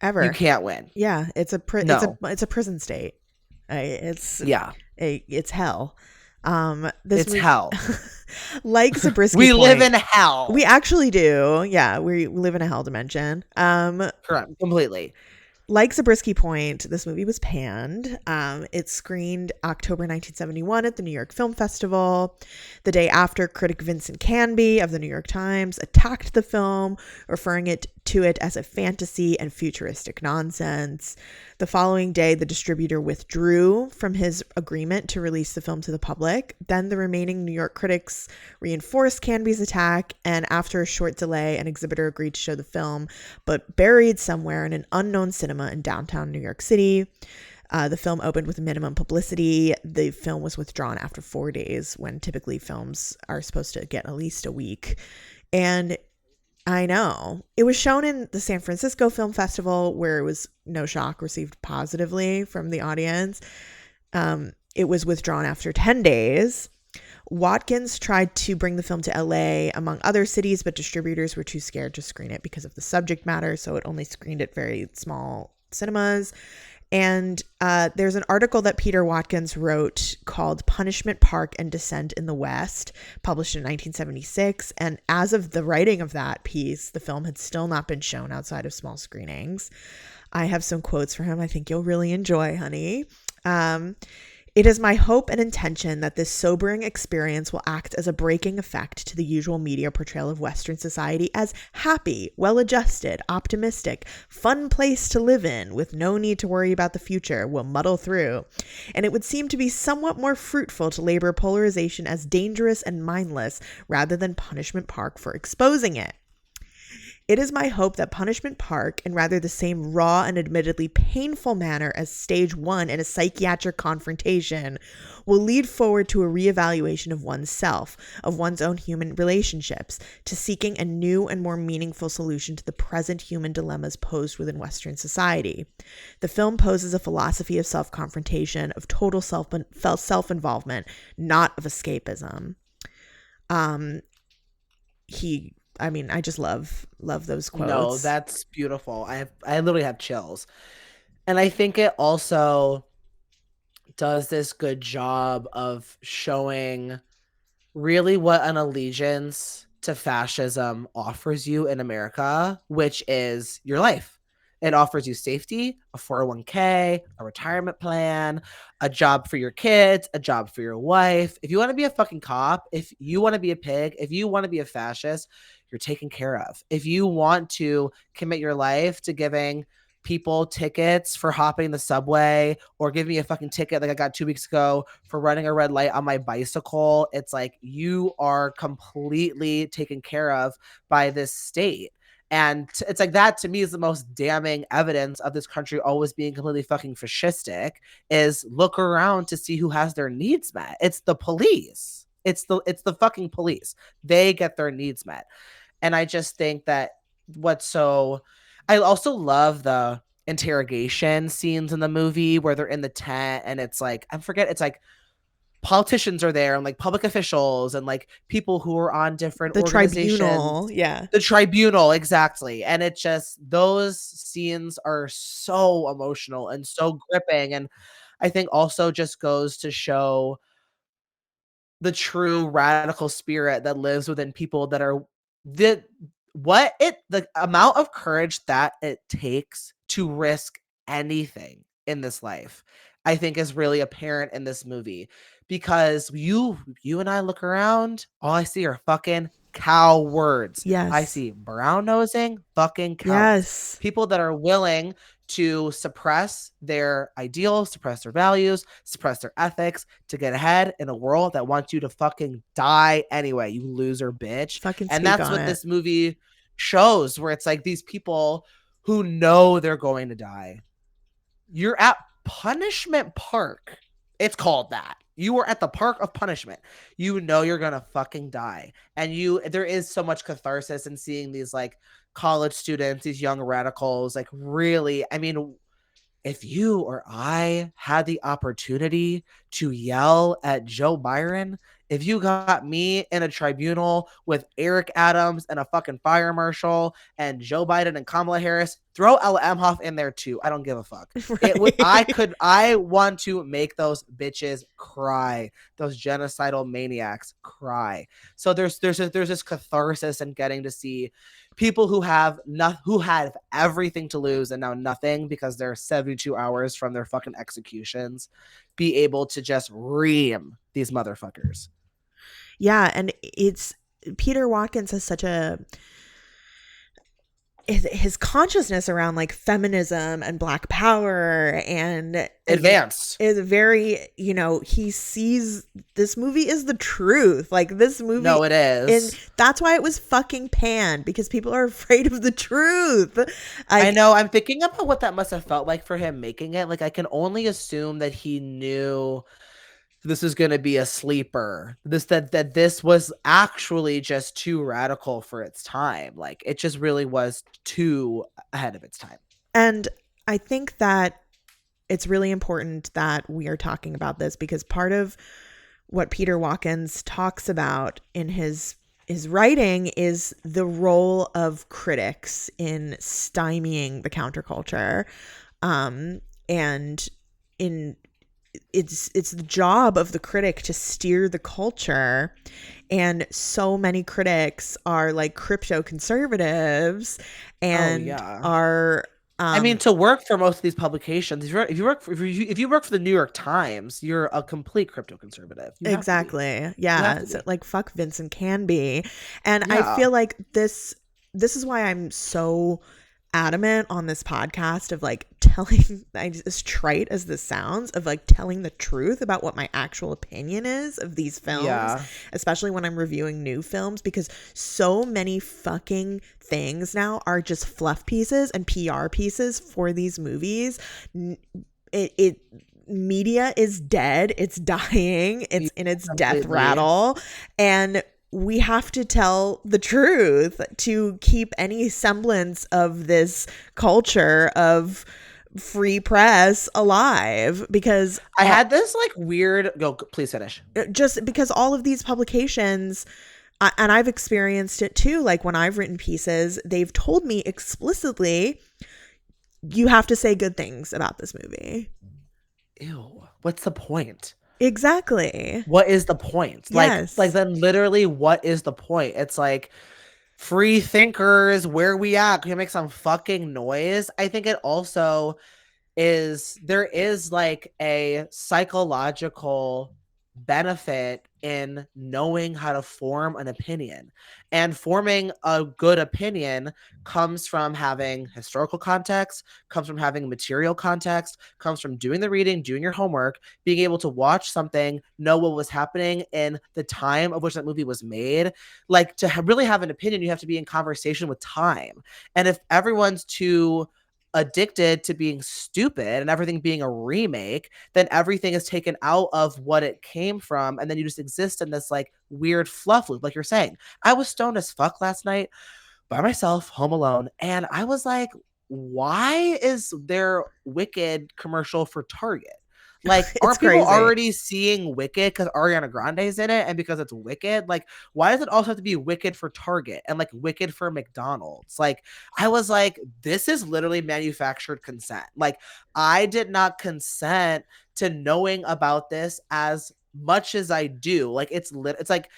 Speaker 2: ever.
Speaker 3: You can't win.
Speaker 2: Yeah, it's a prison state. It's hell. It's
Speaker 3: hell.
Speaker 2: Like Zabriskie
Speaker 3: we
Speaker 2: Point,
Speaker 3: live in hell.
Speaker 2: We actually do. Yeah, we live in a hell dimension.
Speaker 3: Correct. Completely.
Speaker 2: Like Zabriskie Point, this movie was panned. It screened October 1971 at the New York Film Festival. The day after, critic Vincent Canby of the New York Times attacked the film, referring to it as a fantasy and futuristic nonsense. The following day, the distributor withdrew from his agreement to release the film to the public. Then the remaining New York critics reinforced Canby's attack, and after a short delay, an exhibitor agreed to show the film, but buried somewhere in an unknown cinema in downtown New York City. The film opened with minimum publicity. The film was withdrawn after 4 days, when typically films are supposed to get at least a week. And I know. It was shown in the San Francisco Film Festival, where it was, no shock, received positively from the audience. It was withdrawn after 10 days. Watkins tried to bring the film to LA, among other cities, but distributors were too scared to screen it because of the subject matter, so it only screened at very small cinemas. And there's an article that Peter Watkins wrote called Punishment Park and Descent in the West, published in 1976. And as of the writing of that piece, the film had still not been shown outside of small screenings. I have some quotes for him I think you'll really enjoy, honey. It is my hope and intention that this sobering experience will act as a breaking effect to the usual media portrayal of Western society as happy, well-adjusted, optimistic, fun place to live in with no need to worry about the future, will muddle through. And it would seem to be somewhat more fruitful to labor polarization as dangerous and mindless rather than Punishment Park for exposing it. It is my hope that Punishment Park, in rather the same raw and admittedly painful manner as Stage 1 in a psychiatric confrontation, will lead forward to a reevaluation of oneself, of one's own human relationships, to seeking a new and more meaningful solution to the present human dilemmas posed within Western society. The film poses a philosophy of self-confrontation, of total self-involvement, not of escapism. I just love those quotes.
Speaker 3: No, that's beautiful. I literally have chills. And I think it also does this good job of showing really what an allegiance to fascism offers you in America, which is your life. It offers you safety, a 401k, a retirement plan, a job for your kids, a job for your wife. If you want to be a fucking cop, if you want to be a pig, if you want to be a fascist, you're taken care of. If you want to commit your life to giving people tickets for hopping the subway, or give me a fucking ticket like I got 2 weeks ago for running a red light on my bicycle, it's like you are completely taken care of by this state. And it's like that, to me, is the most damning evidence of this country always being completely fucking fascistic, is look around to see who has their needs met. It's the police. It's the fucking police. They get their needs met. And I just think that I also love the interrogation scenes in the movie where they're in the tent and it's like, it's like politicians are there and like public officials and like people who are on different organizations.
Speaker 2: Tribunal, yeah.
Speaker 3: The tribunal, exactly. And it just, those scenes are so emotional and so gripping. And I think also just goes to show the true radical spirit that lives within people that are the amount of courage that it takes to risk anything in this life, I think is really apparent in this movie, because you and I look around, all I see are fucking cowards.
Speaker 2: Yes.
Speaker 3: I see brown nosing fucking cowards.
Speaker 2: Yes.
Speaker 3: People that are willing to suppress their ideals, suppress their values, suppress their ethics to get ahead in a world that wants you to fucking die anyway, you loser bitch. And that's what this movie shows, where it's like these people who know they're going to die. You're at Punishment Park. It's called that. You are at the park of punishment. You know you're gonna fucking die. And there is so much catharsis in seeing these like college students, these young radicals, like really, I mean, if you or I had the opportunity to yell at Joe Byron, if you got me in a tribunal with Eric Adams and a fucking fire marshal and Joe Biden and Kamala Harris, throw Ella Emhoff in there too. I don't give a fuck. Right. I want to make those bitches cry. Those genocidal maniacs cry. So there's this catharsis in getting to see people who have everything to lose and now nothing because they're 72 hours from their fucking executions, be able to just ream these motherfuckers.
Speaker 2: Yeah, and it's Peter Watkins has such a his consciousness around like feminism and Black power and
Speaker 3: advanced
Speaker 2: is very, you know, he sees this movie is the truth. Like this movie,
Speaker 3: no, it is.
Speaker 2: and that's why it was fucking panned, because people are afraid of the truth.
Speaker 3: I know. I'm thinking about what that must have felt like for him making it. Like, I can only assume that he knew this is going to be a sleeper. That this was actually just too radical for its time. Like, it just really was too ahead of its time.
Speaker 2: And I think that it's really important that we are talking about this, because part of what Peter Watkins talks about in his writing is the role of critics in stymieing the counterculture, and in it's the job of the critic to steer the culture. And so many critics are like crypto conservatives and are
Speaker 3: I mean, to work for most of these publications, if you work for the New York Times, you're a complete crypto conservative.
Speaker 2: Exactly. Yeah. So, like, fuck Vincent Canby. And I feel like this is why I'm so adamant on this podcast of like telling, as trite as this sounds, of like telling the truth about what my actual opinion is of these films, especially when I'm reviewing new films, because so many fucking things now are just fluff pieces and PR pieces for these movies. Media is dead. It's dying. It's in its death rattle. And we have to tell the truth to keep any semblance of this culture of free press alive, because
Speaker 3: I had this like weird please finish.
Speaker 2: Just because all of these publications, and I've experienced it too, like when I've written pieces, they've told me explicitly, you have to say good things about this movie.
Speaker 3: Ew, what's the point?
Speaker 2: Exactly.
Speaker 3: What is the point?
Speaker 2: Yes.
Speaker 3: Like then literally, what is the point? It's like, free thinkers, where we at? Can you make some fucking noise? I think it also there is like a psychological benefit in knowing how to form an opinion, and forming a good opinion comes from having historical context, comes from having material context, comes from doing the reading, doing your homework, being able to watch something, know what was happening in the time of which that movie was made. Like, to really have an opinion, you have to be in conversation with time. And if everyone's too addicted to being stupid and everything being a remake, then everything is taken out of what it came from, and then you just exist in this like weird fluff loop. Like you're saying, I was stoned as fuck last night by myself, home alone, and I was like, why is there Wicked commercial for Target? Like, aren't people already seeing Wicked because Ariana Grande's in it and because it's Wicked? Like, why does it also have to be Wicked for Target and like Wicked for McDonald's? Like, I was like, this is literally manufactured consent. Like, I did not consent to knowing about this as much as I do. Like, it's like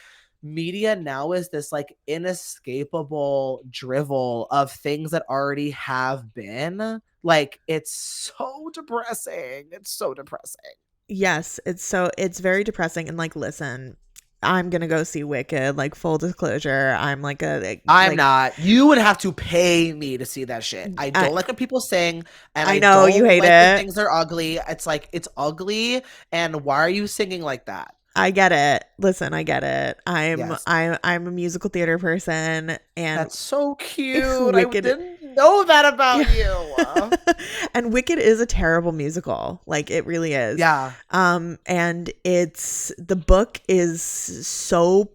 Speaker 3: media now is this like inescapable drivel of things that already have been. Like, it's so depressing. It's so depressing.
Speaker 2: Yes, it's very depressing. And like, listen, I'm gonna go see Wicked. Like, full disclosure, I'm
Speaker 3: not. You would have to pay me to see that shit. I don't like when people sing, and I
Speaker 2: know
Speaker 3: don't
Speaker 2: you hate
Speaker 3: like
Speaker 2: it.
Speaker 3: when things are ugly. It's like, it's ugly, and why are you singing like that?
Speaker 2: I get it. Listen, I get it. I'm a musical theater person, and
Speaker 3: that's so cute. Wicked, I didn't know that about you.
Speaker 2: And Wicked is a terrible musical. Like, it really is.
Speaker 3: Yeah.
Speaker 2: And the book is so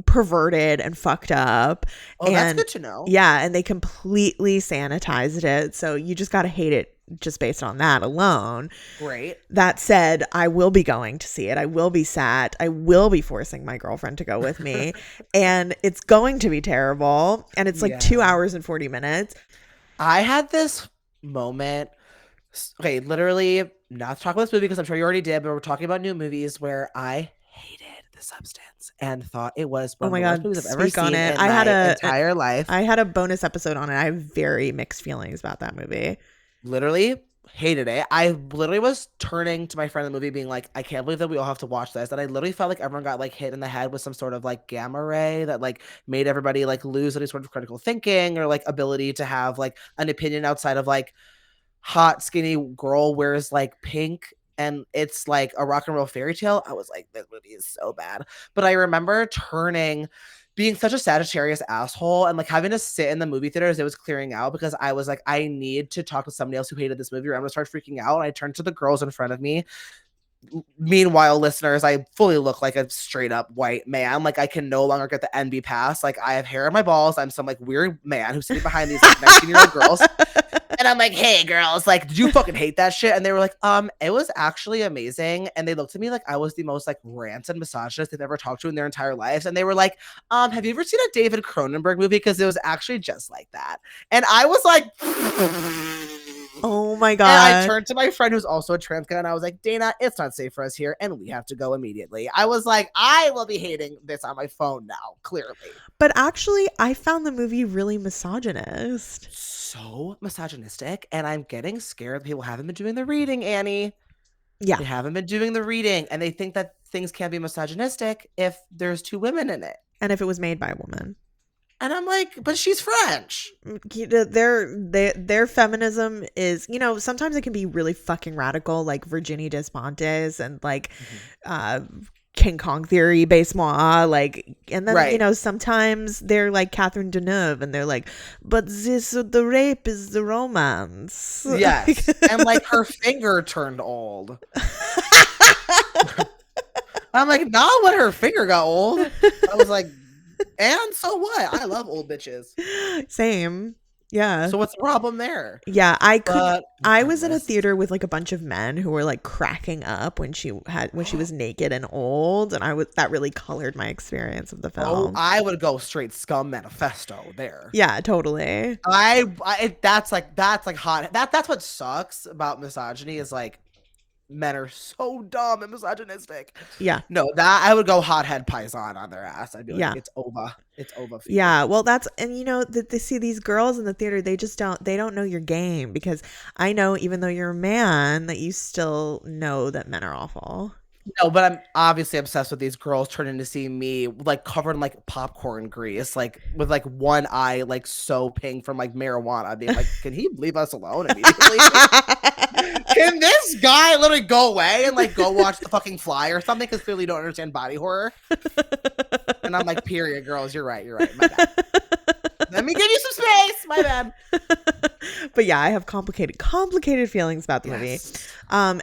Speaker 2: perverted and fucked up.
Speaker 3: Oh,
Speaker 2: and
Speaker 3: that's good to know.
Speaker 2: Yeah, and they completely sanitized it, so you just gotta hate it just based on that alone.
Speaker 3: Great.
Speaker 2: That said, I will be going to see it. I will be sat. I will be forcing my girlfriend to go with me. And it's going to be terrible. And it's like 2 hours and 40 minutes.
Speaker 3: I had this moment. Okay, literally, not to talk about this movie because I'm sure you already did, but we're talking about new movies, where I hated The Substance and thought it was one of the worst movies I've ever seen in my entire life.
Speaker 2: I had a bonus episode on it. I have very mixed feelings about that movie.
Speaker 3: Literally, hated it. I literally was turning to my friend in the movie being like, I can't believe that we all have to watch this. And I literally felt like everyone got like hit in the head with some sort of like gamma ray that like made everybody like lose any sort of critical thinking or like ability to have like an opinion outside of like hot skinny girl wears like pink and it's like a rock and roll fairy tale. I was like, this movie is so bad. But I remember being such a Sagittarius asshole and like having to sit in the movie theater as it was clearing out because I was like, I need to talk to somebody else who hated this movie or I'm gonna start freaking out. And I turned to the girls in front of me. Meanwhile, listeners, I fully look like a straight up white man. Like I can no longer get the NB pass. Like I have hair in my balls. I'm some like weird man who's sitting behind these like 19-year-old girls. And I'm like, hey girls, like, did you fucking hate that shit? And they were like, it was actually amazing. And they looked at me like I was the most like ranted misogynist they've ever talked to in their entire lives. And they were like, have you ever seen a David Cronenberg movie? Because it was actually just like that. And I was like,
Speaker 2: oh my God.
Speaker 3: And I turned to my friend who's also a trans guy and I was like, Dana, it's not safe for us here. And we have to go immediately. I was like, I will be hating this on my phone now, clearly.
Speaker 2: But actually, I found the movie really misogynist.
Speaker 3: So misogynistic, and I'm getting scared people haven't been doing the reading, Annie.
Speaker 2: Yeah.
Speaker 3: They haven't been doing the reading, and they think that things can't be misogynistic if there's two women in it.
Speaker 2: And if it was made by a woman.
Speaker 3: And I'm like, but she's French.
Speaker 2: Their feminism is, you know, sometimes it can be really fucking radical, like Virginie Despentes and like King Kong theory, base moi, like, and then
Speaker 3: Right.
Speaker 2: you know sometimes they're like Catherine Deneuve, and they're like, but the rape is the romance.
Speaker 3: Yes, and like her finger turned old. I'm like, not when her finger got old. I was like, and so what? I love old bitches.
Speaker 2: Same. Yeah.
Speaker 3: So what's the problem there?
Speaker 2: Yeah, I was in a
Speaker 3: regardless.
Speaker 2: theater with like a bunch of men who were like cracking up when she was naked and old, and that really colored my experience of the
Speaker 3: Oh,
Speaker 2: film.
Speaker 3: I would go straight scum manifesto there.
Speaker 2: Yeah, totally.
Speaker 3: That's hot. That's what sucks about misogyny is like men are so dumb and misogynistic.
Speaker 2: Yeah.
Speaker 3: No, that I would go hothead paisan on their ass. I'd be like,
Speaker 2: Yeah.
Speaker 3: it's over. It's over. For
Speaker 2: Yeah, well, and you know that they see these girls in the theater, they don't know your game, because I know even though you're a man that you still know that men are awful.
Speaker 3: No, but I'm obviously obsessed with these girls turning to see me like covered in like popcorn grease, like with like one eye like so pink from like marijuana, being like, can he leave us alone immediately? Can this guy literally go away and like go watch The Fucking Fly or something? Because clearly you don't understand body horror. And I'm like, period, girls, you're right. My bad. Let me give you some space. My bad.
Speaker 2: But yeah, I have complicated feelings about the movie.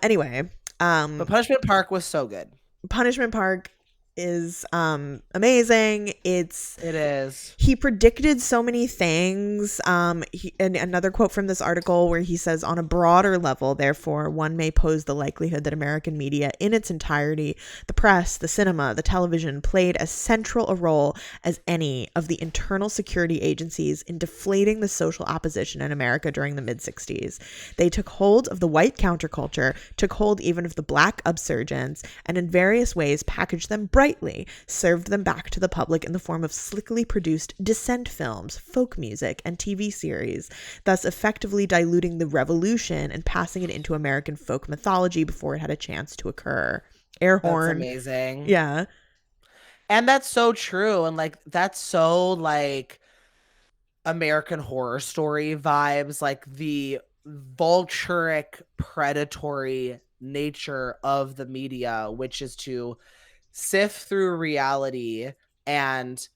Speaker 2: Anyway,
Speaker 3: But Punishment Park was so good.
Speaker 2: Punishment Park is amazing. It
Speaker 3: is.
Speaker 2: He predicted so many things. And another quote from this article where he says, on a broader level, therefore, one may pose the likelihood that American media in its entirety, the press, the cinema, the television, played as central a role as any of the internal security agencies in deflating the social opposition in America during the mid-60s. They took hold of the white counterculture, took hold even of the black upsurgents, and in various ways packaged them brightly, served them back to the public in the form of slickly produced dissent films, folk music, and TV series, thus effectively diluting the revolution and passing it into American folk mythology before it had a chance to occur. Air horn.
Speaker 3: That's amazing.
Speaker 2: Yeah.
Speaker 3: And that's so true. And like, that's so like American Horror Story vibes, like the vulturic, predatory nature of the media, which is to sift through reality and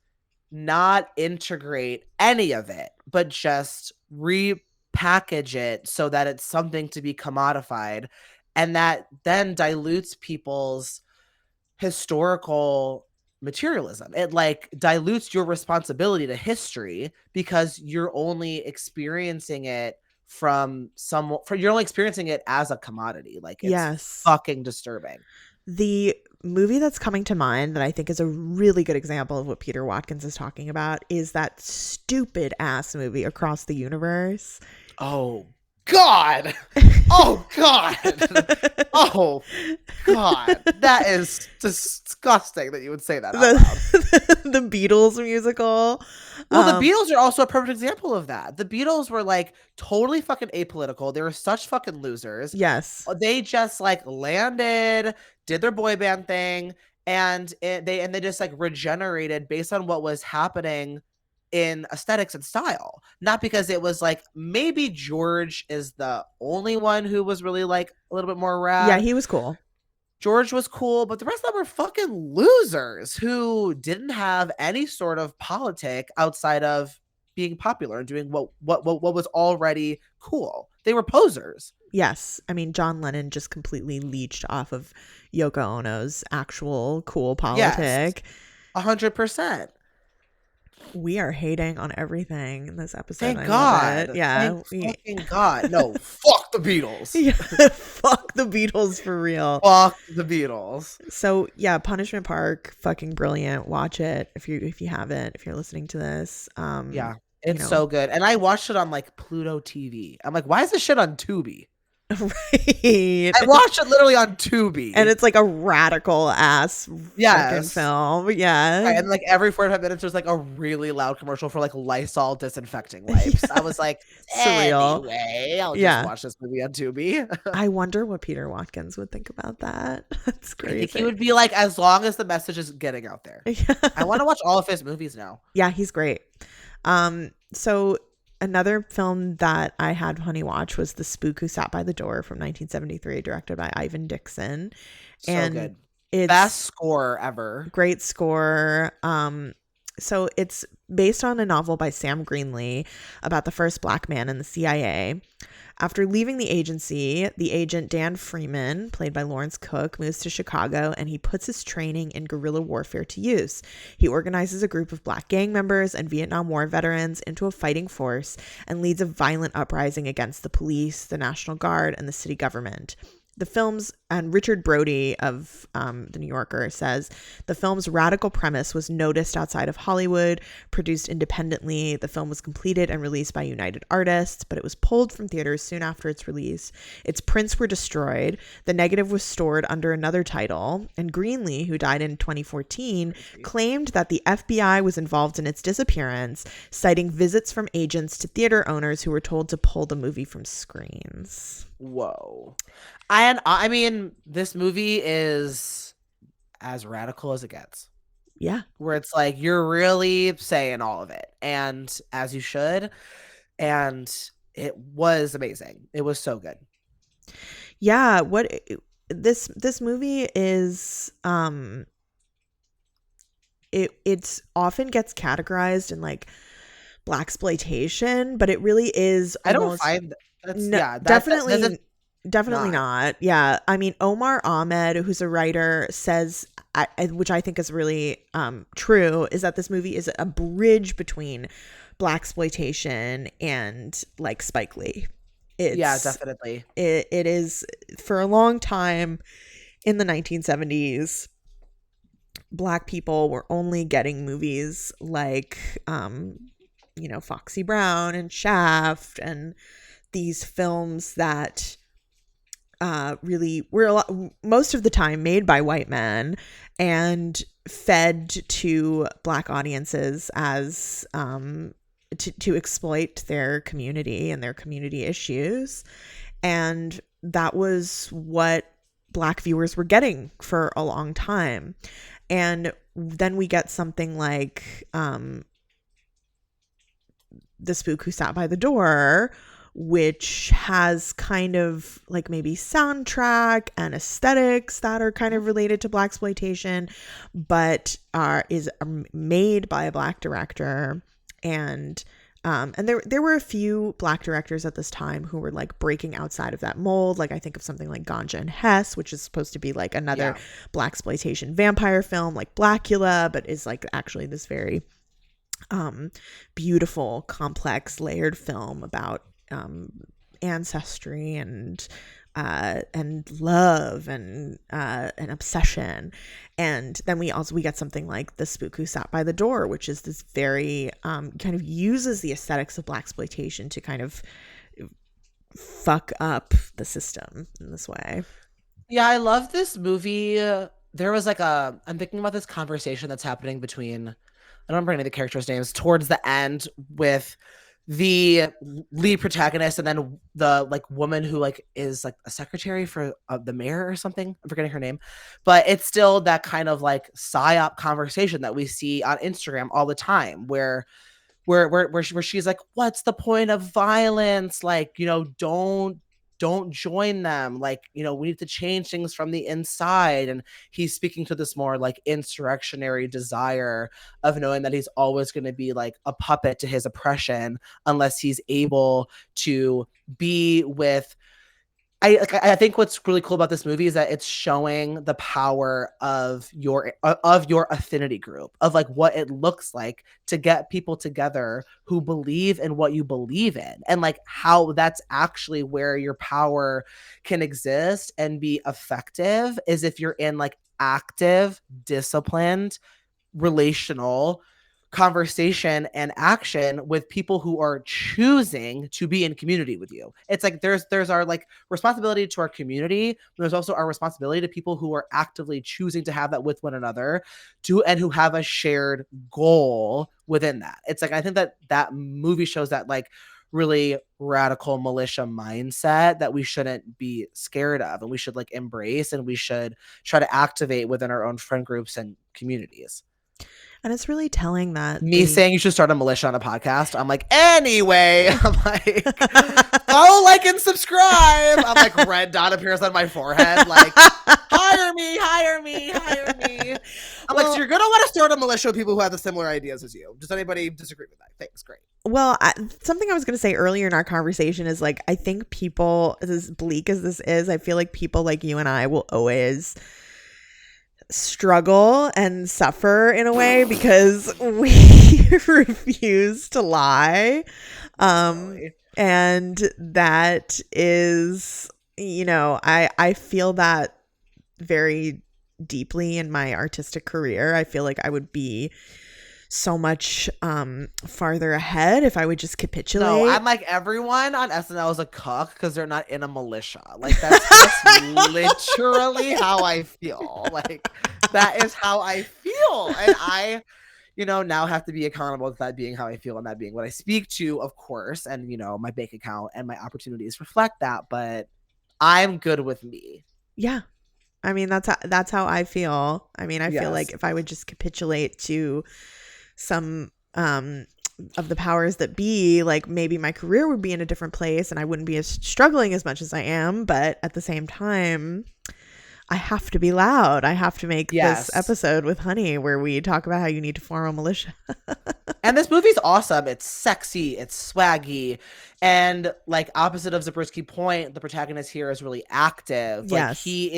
Speaker 3: not integrate any of it, but just repackage it so that it's something to be commodified. And that then dilutes people's historical materialism. It like dilutes your responsibility to history because you're only experiencing it you're only experiencing it as a commodity. Like, it's fucking disturbing.
Speaker 2: The movie that's coming to mind that I think is a really good example of what Peter Watkins is talking about is that stupid ass movie Across the Universe.
Speaker 3: Oh God. Oh God. Oh God. That is disgusting that you would say that out loud.
Speaker 2: The Beatles musical.
Speaker 3: Well, the Beatles are also a perfect example of that. The Beatles were like totally fucking apolitical. They were such fucking losers.
Speaker 2: Yes.
Speaker 3: They just like landed, did their boy band thing, and they just like regenerated based on what was happening in aesthetics and style. Not because it was like maybe George is the only one who was really like a little bit more rad.
Speaker 2: Yeah, he was cool.
Speaker 3: George was cool, but the rest of them were fucking losers who didn't have any sort of politic outside of being popular and doing what was already cool. They were posers.
Speaker 2: Yes. I mean, John Lennon just completely leached off of Yoko Ono's actual cool politic.
Speaker 3: 100%.
Speaker 2: We are hating on everything in this episode.
Speaker 3: Thank
Speaker 2: I
Speaker 3: God.
Speaker 2: love it. Yeah.
Speaker 3: Thank fucking God. No, fuck the Beatles.
Speaker 2: Yeah, fuck the Beatles for real.
Speaker 3: Fuck the Beatles.
Speaker 2: So yeah, Punishment Park, fucking brilliant. Watch it if you haven't, if you're listening to this.
Speaker 3: Yeah, it's so good. And I watched it on like Pluto TV. I'm like, why is this shit on Tubi?
Speaker 2: Right.
Speaker 3: I watched it literally on Tubi.
Speaker 2: And it's like a radical ass fucking film. Yeah.
Speaker 3: Right, and like every 45 minutes there's like a really loud commercial for like Lysol disinfecting wipes. I was like,
Speaker 2: surreal.
Speaker 3: Anyway, I'll just watch this movie on Tubi.
Speaker 2: I wonder what Peter Watkins would think about that. That's crazy.
Speaker 3: I think he would be like, as long as the message is getting out there. I want to watch all of his movies now.
Speaker 2: Yeah, he's great. So another film that I had Honey watch was The Spook Who Sat by the Door from 1973, directed by Ivan Dixon.
Speaker 3: So
Speaker 2: and
Speaker 3: good.
Speaker 2: It's
Speaker 3: best score ever.
Speaker 2: Great score. So it's based on a novel by Sam Greenlee about the first black man in the CIA. After leaving the agency, the agent Dan Freeman, played by Lawrence Cook, moves to Chicago and he puts his training in guerrilla warfare to use. He organizes a group of black gang members and Vietnam War veterans into a fighting force and leads a violent uprising against the police, the National Guard, and the city government. The film's, and Richard Brody of The New Yorker says, the film's radical premise was noticed outside of Hollywood, produced independently. The film was completed and released by United Artists, but it was pulled from theaters soon after its release. Its prints were destroyed. The negative was stored under another title. And Greenlee, who died in 2014, claimed that the FBI was involved in its disappearance, citing visits from agents to theater owners who were told to pull the movie from screens.
Speaker 3: Whoa. And I mean, this movie is as radical as it gets.
Speaker 2: Yeah.
Speaker 3: Where it's like, you're really saying all of it, and as you should. And it was amazing. It was so good.
Speaker 2: Yeah. This movie is, it's often gets categorized in like blaxploitation, but it really is.
Speaker 3: I don't find that.
Speaker 2: Definitely not. Yeah. I mean, Omar Ahmed, who's a writer, says, which I think is really true, is that this movie is a bridge between blaxploitation and like Spike Lee.
Speaker 3: Yeah, definitely.
Speaker 2: It is, for a long time in the 1970s, Black people were only getting movies like, Foxy Brown and Shaft and these films that really were most of the time made by white men and fed to Black audiences as to exploit their community and their community issues. And that was what Black viewers were getting for a long time. And then we get something like The Spook Who Sat by the Door, which has kind of like maybe soundtrack and aesthetics that are kind of related to blaxploitation, but is made by a Black director. And there were a few Black directors at this time who were like breaking outside of that mold. Like I think of something like Ganja and Hess, which is supposed to be like another blaxploitation vampire film like Blackula, but is like actually this very beautiful, complex, layered film about ancestry and love and obsession. And then we get something like The Spook Who Sat by the Door, which is this very kind of uses the aesthetics of blaxploitation to kind of fuck up the system in this way.
Speaker 3: Yeah, I love this movie. There was like I'm thinking about this conversation that's happening between, I don't remember any of the characters' names, towards the end with the lead protagonist and then the like woman who like is like a secretary for the mayor or something. I'm forgetting her name, but it's still that kind of like psyop conversation that we see on Instagram all the time where she's like, what's the point of violence? Like, don't join them. Like, we need to change things from the inside. And he's speaking to this more like insurrectionary desire of knowing that he's always going to be like a puppet to his oppression unless he's able to be with. I think what's really cool about this movie is that it's showing the power of your affinity group, of like what it looks like to get people together who believe in what you believe in, and like how that's actually where your power can exist and be effective is if you're in like active, disciplined, relational conversation and action with people who are choosing to be in community with you. It's like there's our like responsibility to our community, but there's also our responsibility to people who are actively choosing to have that with one another and who have a shared goal within that. It's like I think that movie shows that like really radical militia mindset that we shouldn't be scared of, and we should like embrace, and we should try to activate within our own friend groups and communities.
Speaker 2: And it's really telling that
Speaker 3: me saying you should start a militia on a podcast. I'm like, anyway, I'm like, oh, like and subscribe. I'm like, red dot appears on my forehead. Like, hire me. I'm like, so you're going to want to start a militia with people who have the similar ideas as you. Does anybody disagree with that? Thanks. Great.
Speaker 2: Well, something I was going to say earlier in our conversation is like, I think people, as bleak as this is, I feel like people like you and I will always struggle and suffer in a way because we refuse to lie, and that is, I feel that very deeply in my artistic career. I feel like I would be so much farther ahead if I would just capitulate.
Speaker 3: No, I'm like, everyone on SNL is a cuck because they're not in a militia. Like that's literally how I feel. Like that is how I feel, and I, now have to be accountable to that being how I feel and that being what I speak to, of course. And my bank account and my opportunities reflect that, but I'm good with me.
Speaker 2: Yeah. I mean, that's how I feel. I mean, I feel like if I would just capitulate to some of the powers that be, like maybe my career would be in a different place and I wouldn't be as struggling as much as I am. But at the same time, I have to be loud. I have to make this episode with Honey where we talk about how you need to form a militia.
Speaker 3: And this movie's awesome. It's sexy. It's swaggy. And like opposite of Zabriskie Point, the protagonist here is really active. Like he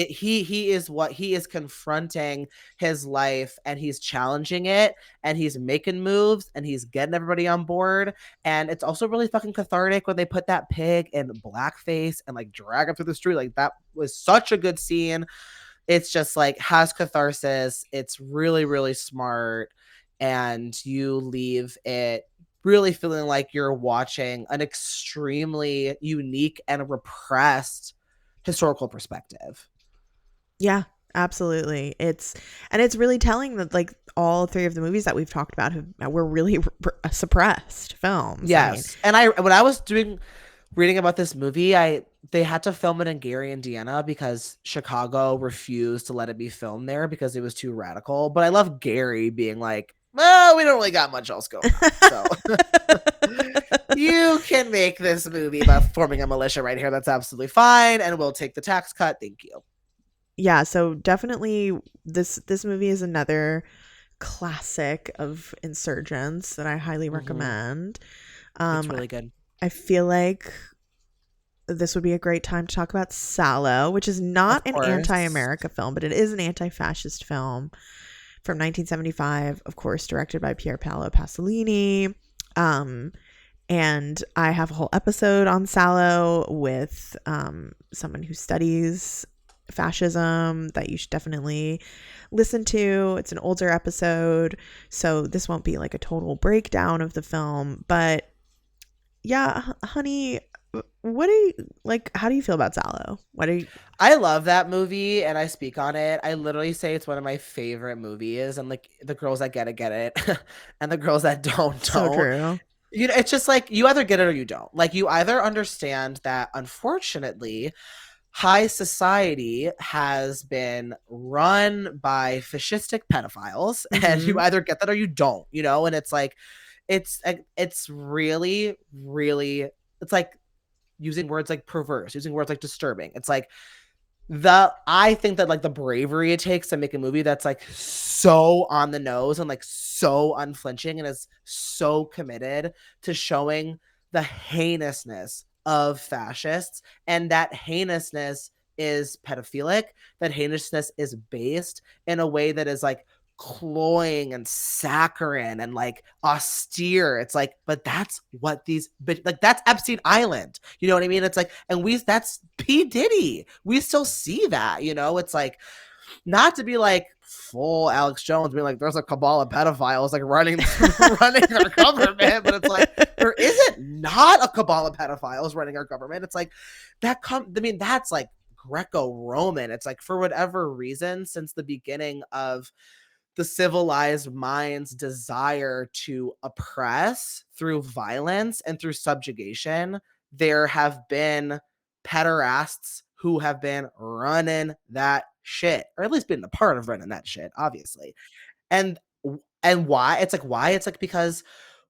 Speaker 3: is confronting his life, and he's challenging it, and he's making moves, and he's getting everybody on board. And it's also really fucking cathartic when they put that pig in blackface and like drag him through the street. Like that was such a good scene. It's just like has catharsis. It's really, really smart. And you leave it really feeling like you're watching an extremely unique and repressed historical perspective.
Speaker 2: Yeah, absolutely. It's really telling that like all three of the movies that we've talked about were really suppressed films.
Speaker 3: Yes. When I was reading about this movie, they had to film it in Gary, Indiana because Chicago refused to let it be filmed there because it was too radical. But I love Gary being like, well, we don't really got much else going on. So you can make this movie about forming a militia right here. That's absolutely fine. And we'll take the tax cut. Thank you.
Speaker 2: Yeah. So definitely this movie is another classic of insurgents that I highly recommend.
Speaker 3: It's really good.
Speaker 2: I feel like this would be a great time to talk about Sallow, which is not an anti-America film, but it is an anti-fascist film from 1975, of course, directed by Pier Paolo Pasolini. And I have a whole episode on Sallow with someone who studies fascism that you should definitely listen to. It's an older episode, so this won't be like a total breakdown of the film. But yeah, Honey, What do you like? How do you feel about Sallow? What do you?
Speaker 3: I love that movie and I speak on it. I literally say it's one of my favorite movies, and like the girls that get it, and the girls that
Speaker 2: So
Speaker 3: don't.
Speaker 2: true.
Speaker 3: You know, it's just like you either get it or you don't. Like you either understand that unfortunately high society has been run by fascistic pedophiles, and you
Speaker 2: Mhm.
Speaker 3: either get that or you don't, you know. And it's really really, it's like using words like perverse, using words like disturbing. It's like I think that like the bravery it takes to make a movie that's like so on the nose and like so unflinching and is so committed to showing the heinousness of fascists, and that heinousness is pedophilic, that heinousness is based in a way that is like cloying and saccharine and like austere. It's like, but that's what these, but like that's Epstein Island. You know what I mean? It's like, and that's P. Diddy. We still see that, you know? It's like, not to be like full Alex Jones, being like, there's a cabal of pedophiles like running running our government, but it's like there isn't not a cabal of pedophiles running our government. It's like I mean, that's like Greco-Roman. It's like for whatever reason, since the beginning of the civilized mind's desire to oppress through violence and through subjugation, there have been pederasts who have been running that shit, or at least been a part of running that shit, obviously. And and why? It's like because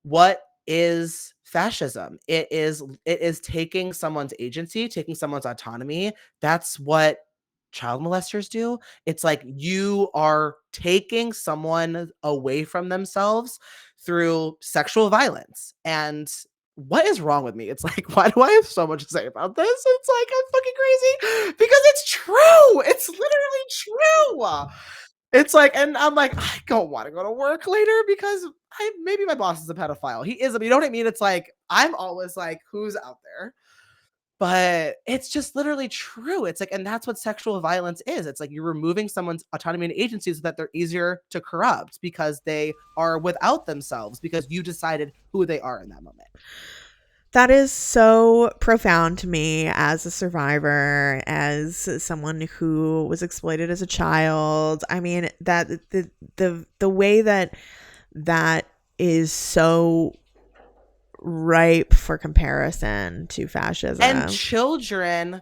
Speaker 3: what is fascism? It is taking someone's agency, taking someone's autonomy. That's what child molesters do. It's like you are taking someone away from themselves through sexual violence. And what is wrong with me? It's like, why do I have so much to say about this? It's like, I'm fucking crazy because it's true. It's literally true. It's like, and I'm like, I don't want to go to work later because maybe my boss is a pedophile. He is, you know what I mean? It's like, I'm always like, who's out there? But it's just literally true. It's like, and that's what sexual violence is. It's like you're removing someone's autonomy and agency so that they're easier to corrupt because they are without themselves because you decided who they are in that moment.
Speaker 2: That is so profound to me as a survivor, as someone who was exploited as a child. I mean, that the way that is so ripe for comparison to fascism.
Speaker 3: And children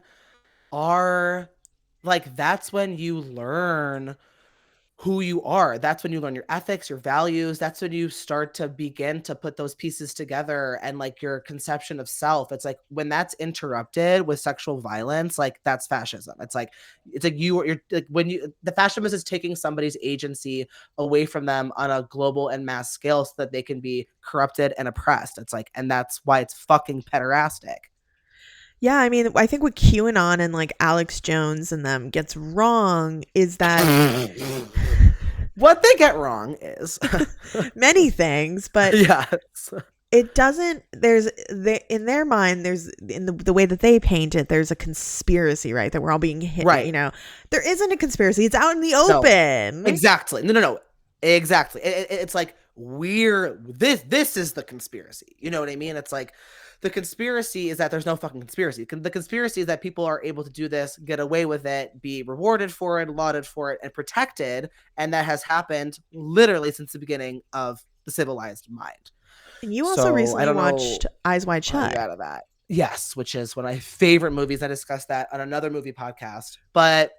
Speaker 3: are like, that's when you learn who you are. That's when you learn your ethics, your values. That's when you start to begin to put those pieces together and like your conception of self. It's like when that's interrupted with sexual violence, like that's fascism. It's like you're like when the fascism is taking somebody's agency away from them on a global and mass scale so that they can be corrupted and oppressed. It's like, and that's why it's fucking pederastic.
Speaker 2: Yeah, I mean, I think what QAnon and like Alex Jones and them gets wrong is that
Speaker 3: what they get wrong is
Speaker 2: many things, but
Speaker 3: yes.
Speaker 2: It doesn't, in their mind, there's in the way that they paint it, there's a conspiracy, right? That we're all being hit,
Speaker 3: right?
Speaker 2: You know, there isn't a conspiracy. It's out in the open.
Speaker 3: No, exactly. No. Exactly. It's like this is the conspiracy. You know what I mean? It's like the conspiracy is that there's no fucking conspiracy. The conspiracy is that people are able to do this, get away with it, be rewarded for it, lauded for it, and protected. And that has happened literally since the beginning of the civilized mind.
Speaker 2: And you also recently watched Eyes Wide Shut.
Speaker 3: Out of that. Yes, which is one of my favorite movies. I discussed that on another movie podcast. But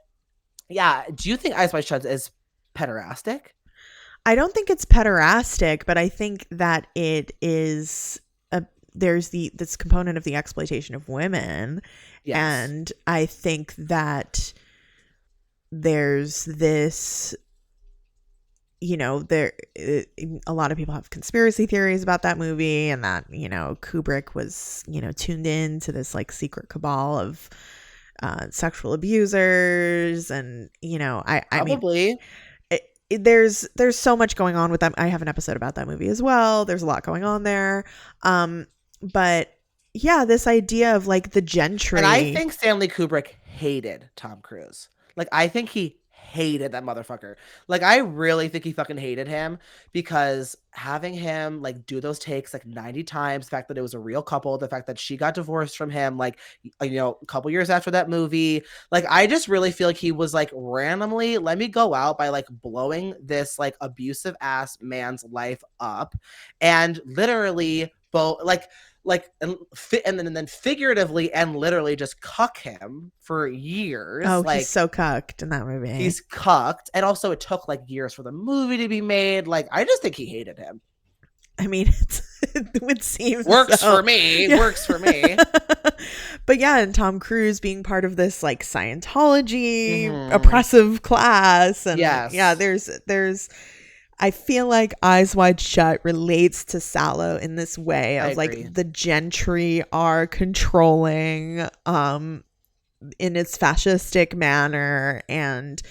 Speaker 3: yeah, do you think Eyes Wide Shut is pederastic?
Speaker 2: I don't think it's pederastic, but I think that it is there's this component of the exploitation of women. Yes. And I think that there's this, you know, a lot of people have conspiracy theories about that movie, and that, you know, Kubrick was, you know, tuned in to this like secret cabal of sexual abusers, and, you know, I mean, there's so much going on with that. I have an episode about that movie as well. There's a lot going on there. But yeah, this idea of like the gentry.
Speaker 3: And I think Stanley Kubrick hated Tom Cruise. Like, I think he hated that motherfucker. Like, I really think he fucking hated him, because having him like do those takes like 90 times, the fact that it was a real couple, the fact that she got divorced from him like, you know, a couple years after that movie, like, I just really feel like he was like, randomly, let me go out by like blowing this like abusive ass man's life up, and literally both and then figuratively and literally just cuck him for years.
Speaker 2: Oh,
Speaker 3: like,
Speaker 2: he's so cucked in that movie.
Speaker 3: he's cucked, and also it took like years for the movie to be made. Like, I just think he hated him.
Speaker 2: I mean, it would seem
Speaker 3: Works
Speaker 2: so.
Speaker 3: for me. Yeah. Works for me.
Speaker 2: But yeah, and Tom Cruise being part of this like Scientology oppressive class, and
Speaker 3: yes.
Speaker 2: yeah, there's. I feel like Eyes Wide Shut relates to Sallow in this way of like the gentry are controlling in its fascistic manner, and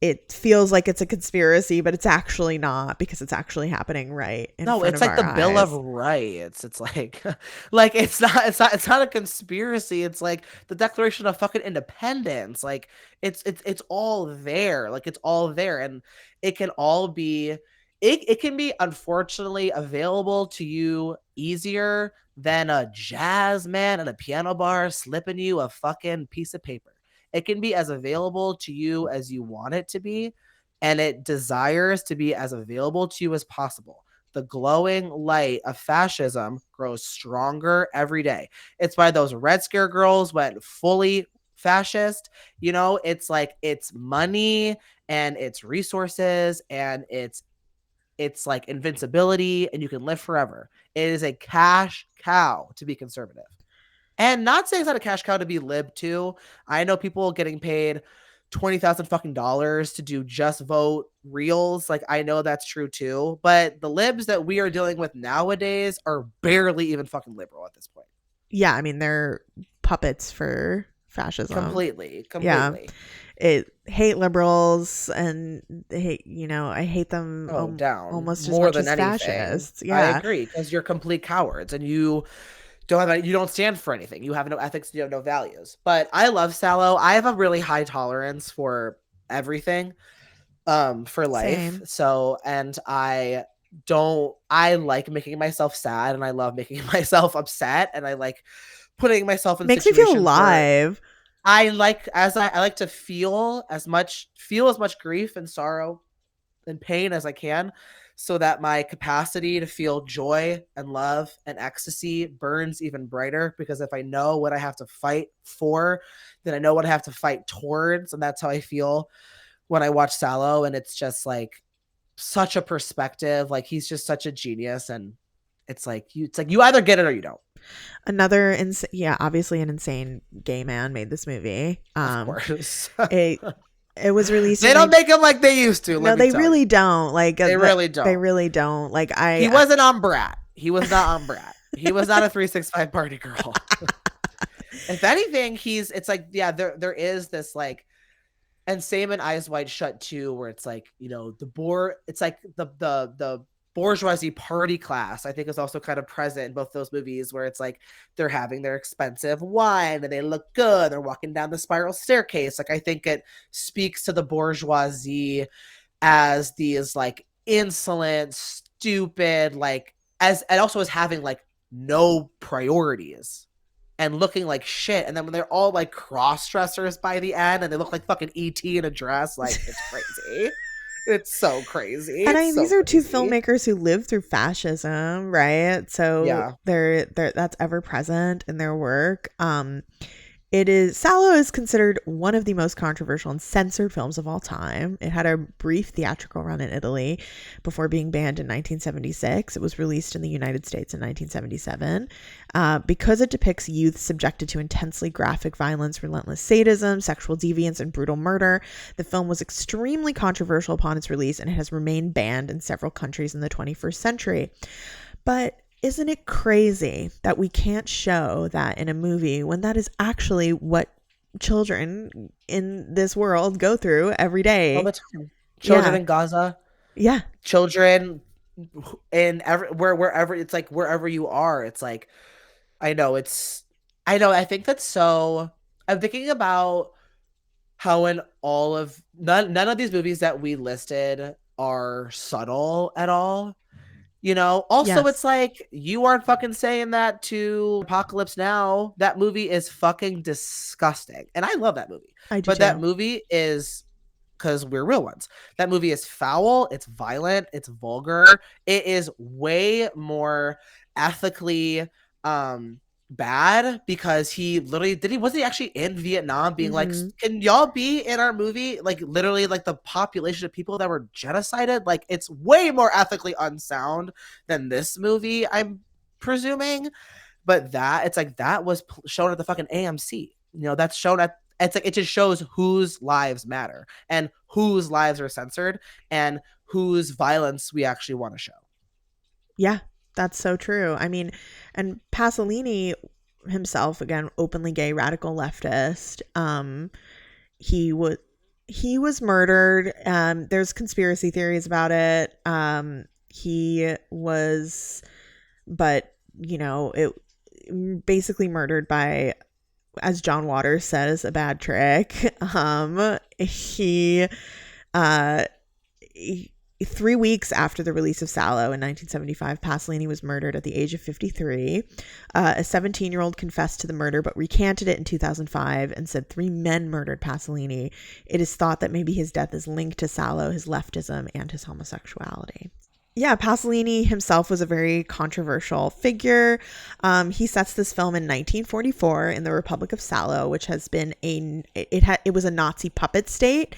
Speaker 2: it feels like it's a conspiracy, but it's actually not, because it's actually happening right in front
Speaker 3: it's
Speaker 2: of
Speaker 3: like the
Speaker 2: our
Speaker 3: Bill
Speaker 2: eyes.
Speaker 3: of Rights. It's like like it's not a conspiracy. It's like the Declaration of fucking Independence. Like, it's all there. Like, it's all there, and it can all be it can be, unfortunately, available to you easier than a jazz man at a piano bar slipping you a fucking piece of paper. It can be as available to you as you want it to be, and it desires to be as available to you as possible. The glowing light of fascism grows stronger every day. It's why those Red Scare girls went fully fascist. You know, it's like, it's money and it's resources and it's like invincibility, and you can live forever. It is a cash cow to be conservative. And not saying it's not a cash cow to be lib too. I know people getting paid $20,000 fucking dollars to do just vote reels. Like, I know that's true too. But the libs that we are dealing with nowadays are barely even fucking liberal at this point.
Speaker 2: Yeah, I mean, they're puppets for fascism.
Speaker 3: Completely.
Speaker 2: Yeah. Hate liberals, and hate, you know, I hate them
Speaker 3: down
Speaker 2: almost
Speaker 3: more
Speaker 2: as much
Speaker 3: than
Speaker 2: as
Speaker 3: anything.
Speaker 2: fascists. Yeah,
Speaker 3: I agree, because you're complete cowards, and you don't stand for anything. You have no ethics, you have no values. But I love Sallow. I have a really high tolerance for everything, for life.
Speaker 2: Same.
Speaker 3: So, and I like making myself sad, and I love making myself upset, and I like putting myself in
Speaker 2: makes me feel alive.
Speaker 3: I like to feel as much grief and sorrow and pain as I can, so that my capacity to feel joy and love and ecstasy burns even brighter. Because if I know what I have to fight for, then I know what I have to fight towards. And that's how I feel when I watch Sallow. And it's just like such a perspective. Like, he's just such a genius. And it's like you either get it or you don't.
Speaker 2: Another obviously an insane gay man made this movie.
Speaker 3: Of course.
Speaker 2: It was released.
Speaker 3: They don't make them like they used to.
Speaker 2: No, they really don't. Like,
Speaker 3: they really don't.
Speaker 2: They really don't. Like,
Speaker 3: he wasn't on Brat. He was not on Brat. He was not a 365 party girl. If anything, it's like, yeah, there is this like, and same in Eyes Wide Shut too, where it's like, you know, it's like the bourgeoisie party class, I think, is also kind of present in both those movies, where it's like they're having their expensive wine and they look good, they're walking down the spiral staircase. Like, I think it speaks to the bourgeoisie as these like insolent, stupid, like, and also as having like no priorities and looking like shit. And then when they're all like cross-dressers by the end and they look like fucking E.T. in a dress, like, it's crazy. It's so crazy.
Speaker 2: And these are two filmmakers who lived through fascism, right? So
Speaker 3: yeah,
Speaker 2: they're that's ever present in their work. Sallow is considered one of the most controversial and censored films of all time. It had a brief theatrical run in Italy before being banned in 1976. It was released in the United States in 1977. Because it depicts youth subjected to intensely graphic violence, relentless sadism, sexual deviance, and brutal murder, the film was extremely controversial upon its release, and it has remained banned in several countries in the 21st century. But isn't it crazy that we can't show that in a movie when that is actually what children in this world go through every day?
Speaker 3: All the time. Children in Gaza.
Speaker 2: Yeah.
Speaker 3: Children in wherever, it's like wherever you are. It's like, I think that's so. I'm thinking about how in all of none of these movies that we listed are subtle at all. You know, also
Speaker 2: Yes,
Speaker 3: it's like you aren't fucking saying that to Apocalypse Now. That movie is fucking disgusting. And I love that movie.
Speaker 2: I do
Speaker 3: But that
Speaker 2: too.
Speaker 3: movie is, because we're real ones. That movie is foul, it's violent, it's vulgar. It is way more ethically bad, because he literally wasn't he actually in Vietnam being like,
Speaker 2: Hmm.
Speaker 3: can y'all be in our movie? Like literally like the population of people that were genocided. Like it's way more ethically unsound than this movie, I'm presuming. But that, it's like that was shown at the fucking AMC. You know, that's shown at, it's like it just shows whose lives matter and whose lives are censored and whose violence we actually want to show.
Speaker 2: Yeah, that's so true. I mean, and Pasolini himself, again, openly gay, radical leftist. He was he was murdered. There's conspiracy theories about it. He was, but basically murdered by, as John Waters says, a bad trick. Uh, he 3 weeks after the release of Sallow in 1975, Pasolini was murdered at the age of 53. A 17-year-old confessed to the murder but recanted it in 2005 and said 3 men murdered Pasolini. It is thought that maybe his death is linked to Sallow, his leftism, and his homosexuality. Yeah, Pasolini himself was a very controversial figure. He sets this film in 1944 in the Republic of Salo, which has been it was a Nazi puppet state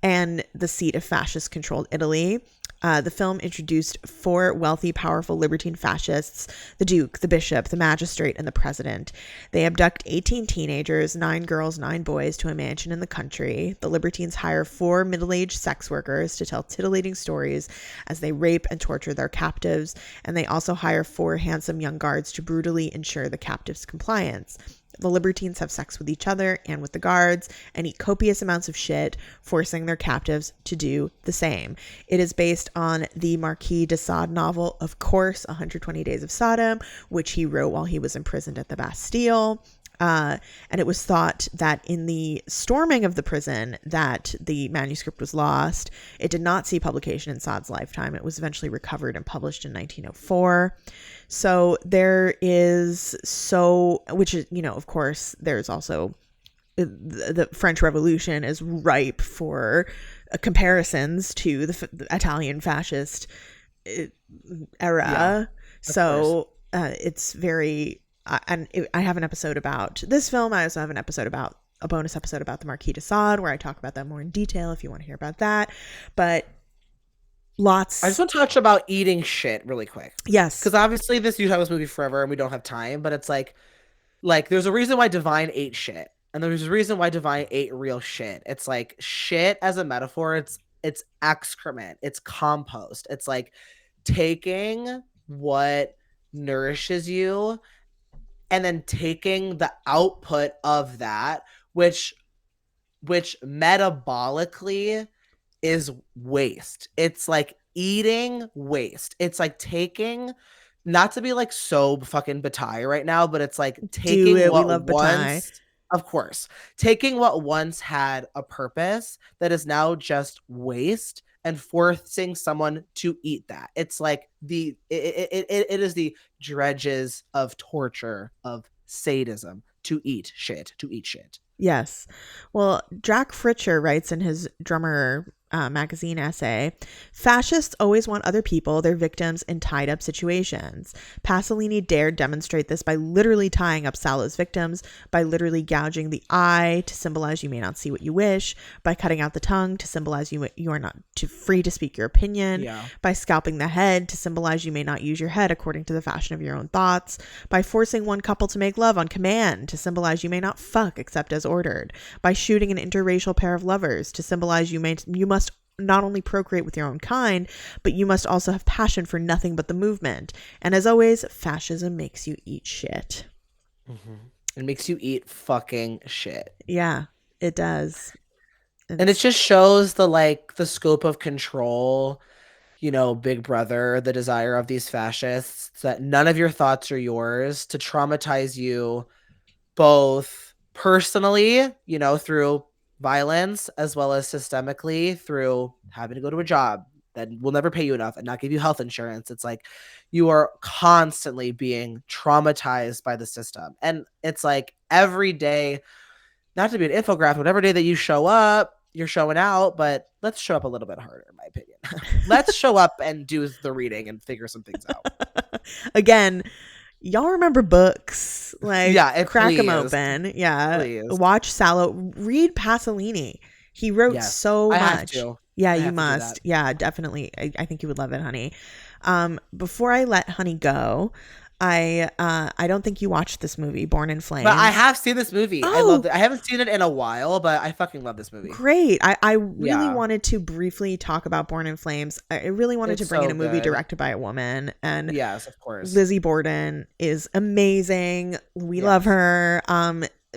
Speaker 2: and the seat of fascist-controlled Italy. The film introduced 4 wealthy, powerful libertine fascists: the Duke, the Bishop, the Magistrate, and the President. They abduct 18 teenagers, 9 girls, 9 boys, to a mansion in the country. The libertines hire 4 middle-aged sex workers to tell titillating stories as they rape and torture their captives, and they also hire 4 handsome young guards to brutally ensure the captives' compliance. The libertines have sex with each other and with the guards and eat copious amounts of shit, forcing their captives to do the same. It is based on the Marquis de Sade novel, of course, 120 Days of Sodom, which he wrote while he was imprisoned at the Bastille. And it was thought that in the storming of the prison that the manuscript was lost. It did not see publication in Sade's lifetime. It was eventually recovered and published in 1904. So there is which is, of course, there's also the French Revolution is ripe for comparisons to the Italian fascist era.
Speaker 3: Yeah,
Speaker 2: so it's very, and I have an episode about this film. I also have a bonus episode about the Marquis de Sade, where I talk about that more in detail if you want to hear about that. But
Speaker 3: I just want to touch about eating shit really quick.
Speaker 2: Yes.
Speaker 3: Because obviously you have this movie forever and we don't have time, but it's like there's a reason why Divine ate shit. And there's a reason why Divine ate real shit. It's like shit as a metaphor, it's excrement, it's compost. It's like taking what nourishes you and then taking the output of that, which metabolically is waste. It's like eating waste. It's like taking, not to be like so fucking bataille right now, but it's like taking
Speaker 2: we
Speaker 3: what
Speaker 2: love bataille.
Speaker 3: of course, taking what once had a purpose that is now just waste and forcing someone to eat that. It's like it is the dredges of torture, of sadism, to eat shit.
Speaker 2: Yes. Well, Jack Fritcher writes in his Drummer magazine essay, fascists always want other people, their victims, in tied up situations. Pasolini dared demonstrate this by literally tying up Salo's victims, by literally gouging the eye to symbolize you may not see what you wish, by cutting out the tongue to symbolize you are not free to speak your opinion, by scalping the head to symbolize you may not use your head according to the fashion of your own thoughts, by forcing one couple to make love on command to symbolize you may not fuck except as ordered, by shooting an interracial pair of lovers to symbolize you must not only procreate with your own kind, but you must also have passion for nothing but the movement. And as always, fascism makes you eat shit.
Speaker 3: Mm-hmm. It makes you eat fucking shit.
Speaker 2: Yeah, it does.
Speaker 3: And it just shows the scope of control, Big Brother, the desire of these fascists, that none of your thoughts are yours, to traumatize you both personally, through violence as well as systemically through having to go to a job that will never pay you enough and not give you health insurance. It's like you are constantly being traumatized by the system. And it's like every day, not to be an infographic, but every day that you show up, you're showing out, but let's show up a little bit harder, in my opinion. Let's show up and do the reading and figure some things out.
Speaker 2: Again, y'all remember books? Like,
Speaker 3: Yeah,
Speaker 2: crack them
Speaker 3: please.
Speaker 2: open. Yeah.
Speaker 3: Please.
Speaker 2: Watch Sallow. Read Pasolini. He wrote
Speaker 3: Yes,
Speaker 2: so
Speaker 3: I
Speaker 2: much.
Speaker 3: have to.
Speaker 2: Yeah,
Speaker 3: I
Speaker 2: you
Speaker 3: have to do
Speaker 2: must.
Speaker 3: that.
Speaker 2: Yeah, definitely. I think you would love it, honey. Before I let honey go, I don't think you watched this movie, Born in Flames.
Speaker 3: But I have seen this movie. I
Speaker 2: Oh.
Speaker 3: love it. I haven't seen it in a while, but I fucking love this movie.
Speaker 2: Great. I really
Speaker 3: Yeah.
Speaker 2: wanted to briefly talk about Born in Flames. I really wanted
Speaker 3: It's
Speaker 2: to bring in
Speaker 3: so
Speaker 2: a movie
Speaker 3: good.
Speaker 2: directed by a woman, and
Speaker 3: Yes, of course.
Speaker 2: Lizzie Borden is amazing. We love
Speaker 3: Yes.
Speaker 2: her.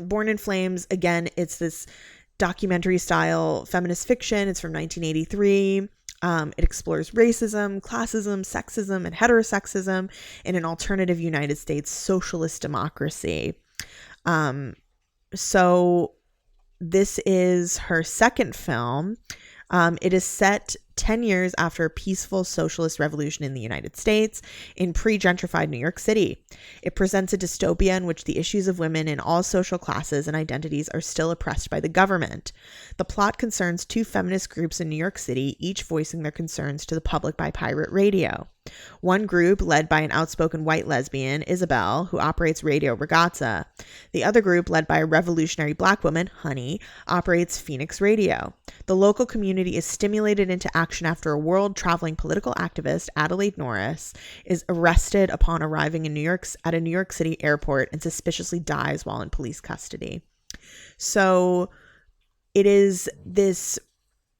Speaker 2: Born in Flames, again, it's this documentary style feminist fiction. It's from 1983. It explores racism, classism, sexism, and heterosexism in an alternative United States socialist democracy. So this is her second film. It is set 10 years after a peaceful socialist revolution in the United States in pre-gentrified New York City. It presents a dystopia in which the issues of women in all social classes and identities are still oppressed by the government. The plot concerns two feminist groups in New York City, each voicing their concerns to the public by pirate radio. One group, led by an outspoken white lesbian, Isabel, who operates Radio Ragazza. The other group, led by a revolutionary black woman, Honey, operates Phoenix Radio. The local community is stimulated into action after a world-traveling political activist, Adelaide Norris, is arrested upon arriving in at a New York City airport and suspiciously dies while in police custody. So it is this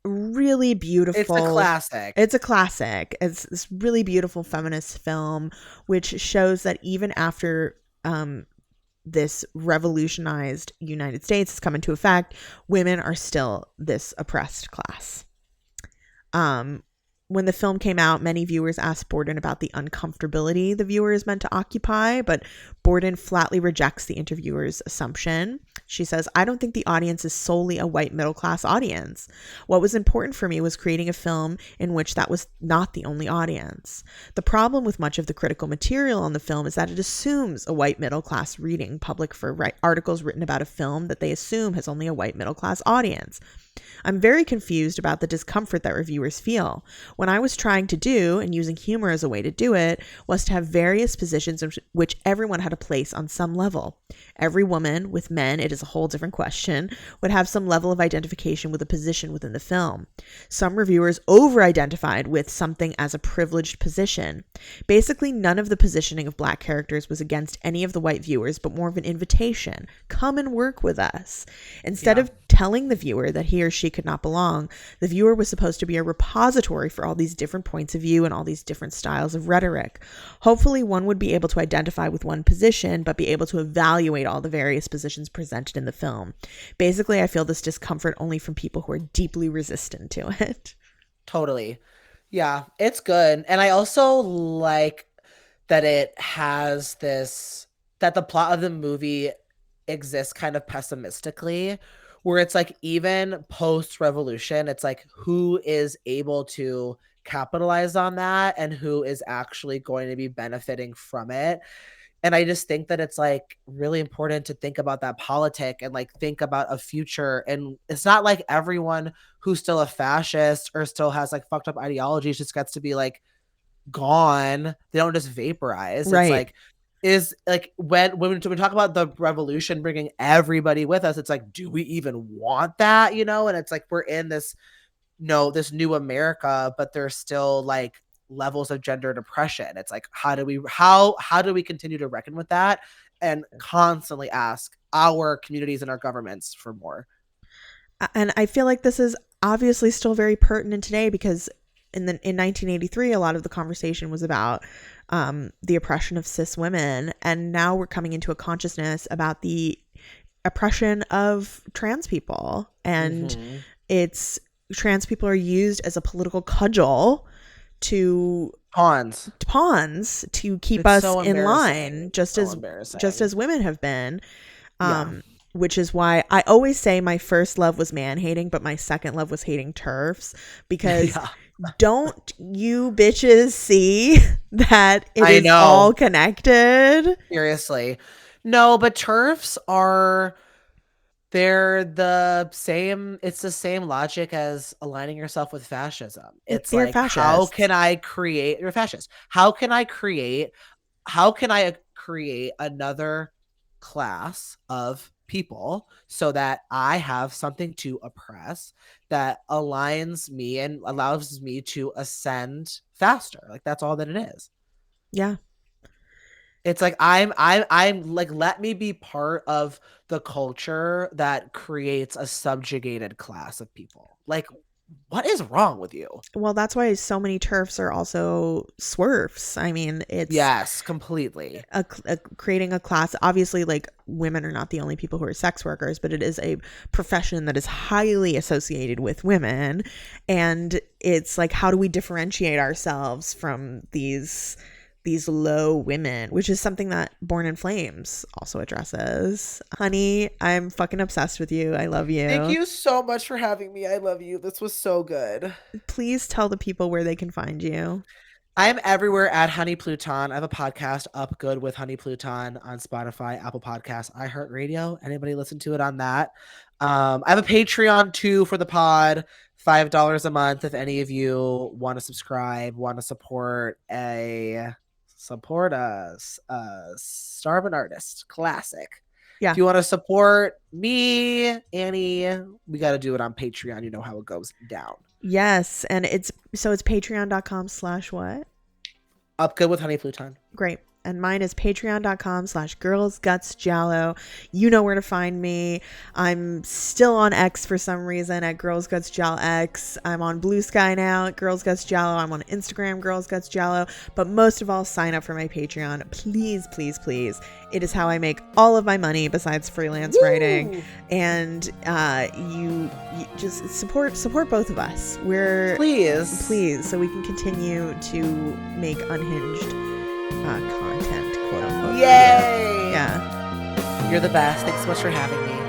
Speaker 2: really beautiful.
Speaker 3: It's a classic.
Speaker 2: It's a classic. It's this really beautiful feminist film, which shows that even after this revolutionized United States has come into effect, women are still this oppressed class. When the film came out, many viewers asked Borden about the uncomfortability the viewer is meant to occupy, but Borden flatly rejects the interviewer's assumption. She says, "I don't think the audience is solely a white middle-class audience. What was important for me was creating a film in which that was not the only audience. The problem with much of the critical material on the film is that it assumes a white middle-class reading public for articles written about a film that they assume has only a white middle-class audience. I'm very confused about the discomfort that reviewers feel. When I was trying to do, and using humor as a way to do it, was to have various positions in which everyone had a place on some level. Every woman, with men it is a whole different question, would have some level of identification with a position within the film. Some reviewers over-identified with something as a privileged position. Basically, none of the positioning of black characters was against any of the white viewers, but more of an invitation. Come and work with us. Instead of telling the viewer that he or she could not belong, the viewer was supposed to be a repository for all these different points of view and all these different styles of rhetoric. Hopefully one would be able to identify with one position, but be able to evaluate all the various positions presented in the film. Basically, I feel this discomfort only from people who are deeply resistant to it."
Speaker 3: Totally. Yeah, it's good. And I also like that it has that the plot of the movie exists kind of pessimistically, where it's like even post-revolution, it's like who is able to capitalize on that and who is actually going to be benefiting from it. And I just think that it's like really important to think about that politic and like think about a future. And it's not like everyone who's still a fascist or still has like fucked up ideologies just gets to be like gone. They don't just vaporize.
Speaker 2: Right.
Speaker 3: It's like is like when we talk about the revolution bringing everybody with us, it's like, do we even want that? And it's like we're in this new America, but there's still like levels of gender depression. It's like how do we continue to reckon with that and constantly ask our communities and our governments for more?
Speaker 2: And I feel like this is obviously still very pertinent today, because in 1983, a lot of the conversation was about the oppression of cis women, and now we're coming into a consciousness about the oppression of trans people, and it's trans people are used as a political cudgel to
Speaker 3: Pawns
Speaker 2: to keep
Speaker 3: It's
Speaker 2: us
Speaker 3: so
Speaker 2: in
Speaker 3: embarrassing.
Speaker 2: line, just
Speaker 3: So
Speaker 2: as
Speaker 3: embarrassing.
Speaker 2: just as women have been.
Speaker 3: Yeah.
Speaker 2: which is why I always say my first love was man hating, but my second love was hating TERFs, because don't you bitches see that it is all connected?
Speaker 3: Seriously. No, but TERFs are, they're the same. It's the same logic as aligning yourself with fascism. It's
Speaker 2: You're
Speaker 3: like,
Speaker 2: fascist.
Speaker 3: how can I create, you're a fascist. How can I create another class of people so that I have something to oppress that aligns me and allows me to ascend faster? Like, that's all that it is.
Speaker 2: Yeah.
Speaker 3: It's like, I'm like, let me be part of the culture that creates a subjugated class of people. Like, what is wrong with you?
Speaker 2: Well, that's why so many TERFs are also swerfs. I mean, it's
Speaker 3: Yes, completely.
Speaker 2: Creating a class. Obviously, like, women are not the only people who are sex workers, but it is a profession that is highly associated with women. And it's like, how do we differentiate ourselves from these low women, which is something that Born in Flames also addresses. Honey, I'm fucking obsessed with you. I love you.
Speaker 3: Thank you so much for having me. I love you. This was so good.
Speaker 2: Please tell the people where they can find you.
Speaker 3: I'm everywhere at Honey Pluton. I have a podcast, Up Good with Honey Pluton, on Spotify, Apple Podcasts, iHeartRadio. Anybody listen to it on that? I have a Patreon too for the pod, $5 a month. If any of you want to subscribe, want to support us, Starving Artist Classic.
Speaker 2: Yeah.
Speaker 3: If you want to support me, Annie, we got to do it on Patreon. You know how it goes down.
Speaker 2: Yes. And it's patreon.com/what?
Speaker 3: Up Good with Honey Pluton.
Speaker 2: Great. And mine is patreon.com/girlsgutsjallow. You know where to find me. I'm still on X for some reason at Girls Guts Jal X. I'm on Blue Sky now at Girls Guts Jallow. I'm on Instagram, Girls Guts Jallow. But most of all, sign up for my Patreon. Please, please, please. It is how I make all of my money besides freelance writing. And you just support both of us. Please, so we can continue to make unhinged content, quote unquote.
Speaker 3: Yay!
Speaker 2: Yeah.
Speaker 3: You're the best. Thanks so much for having me.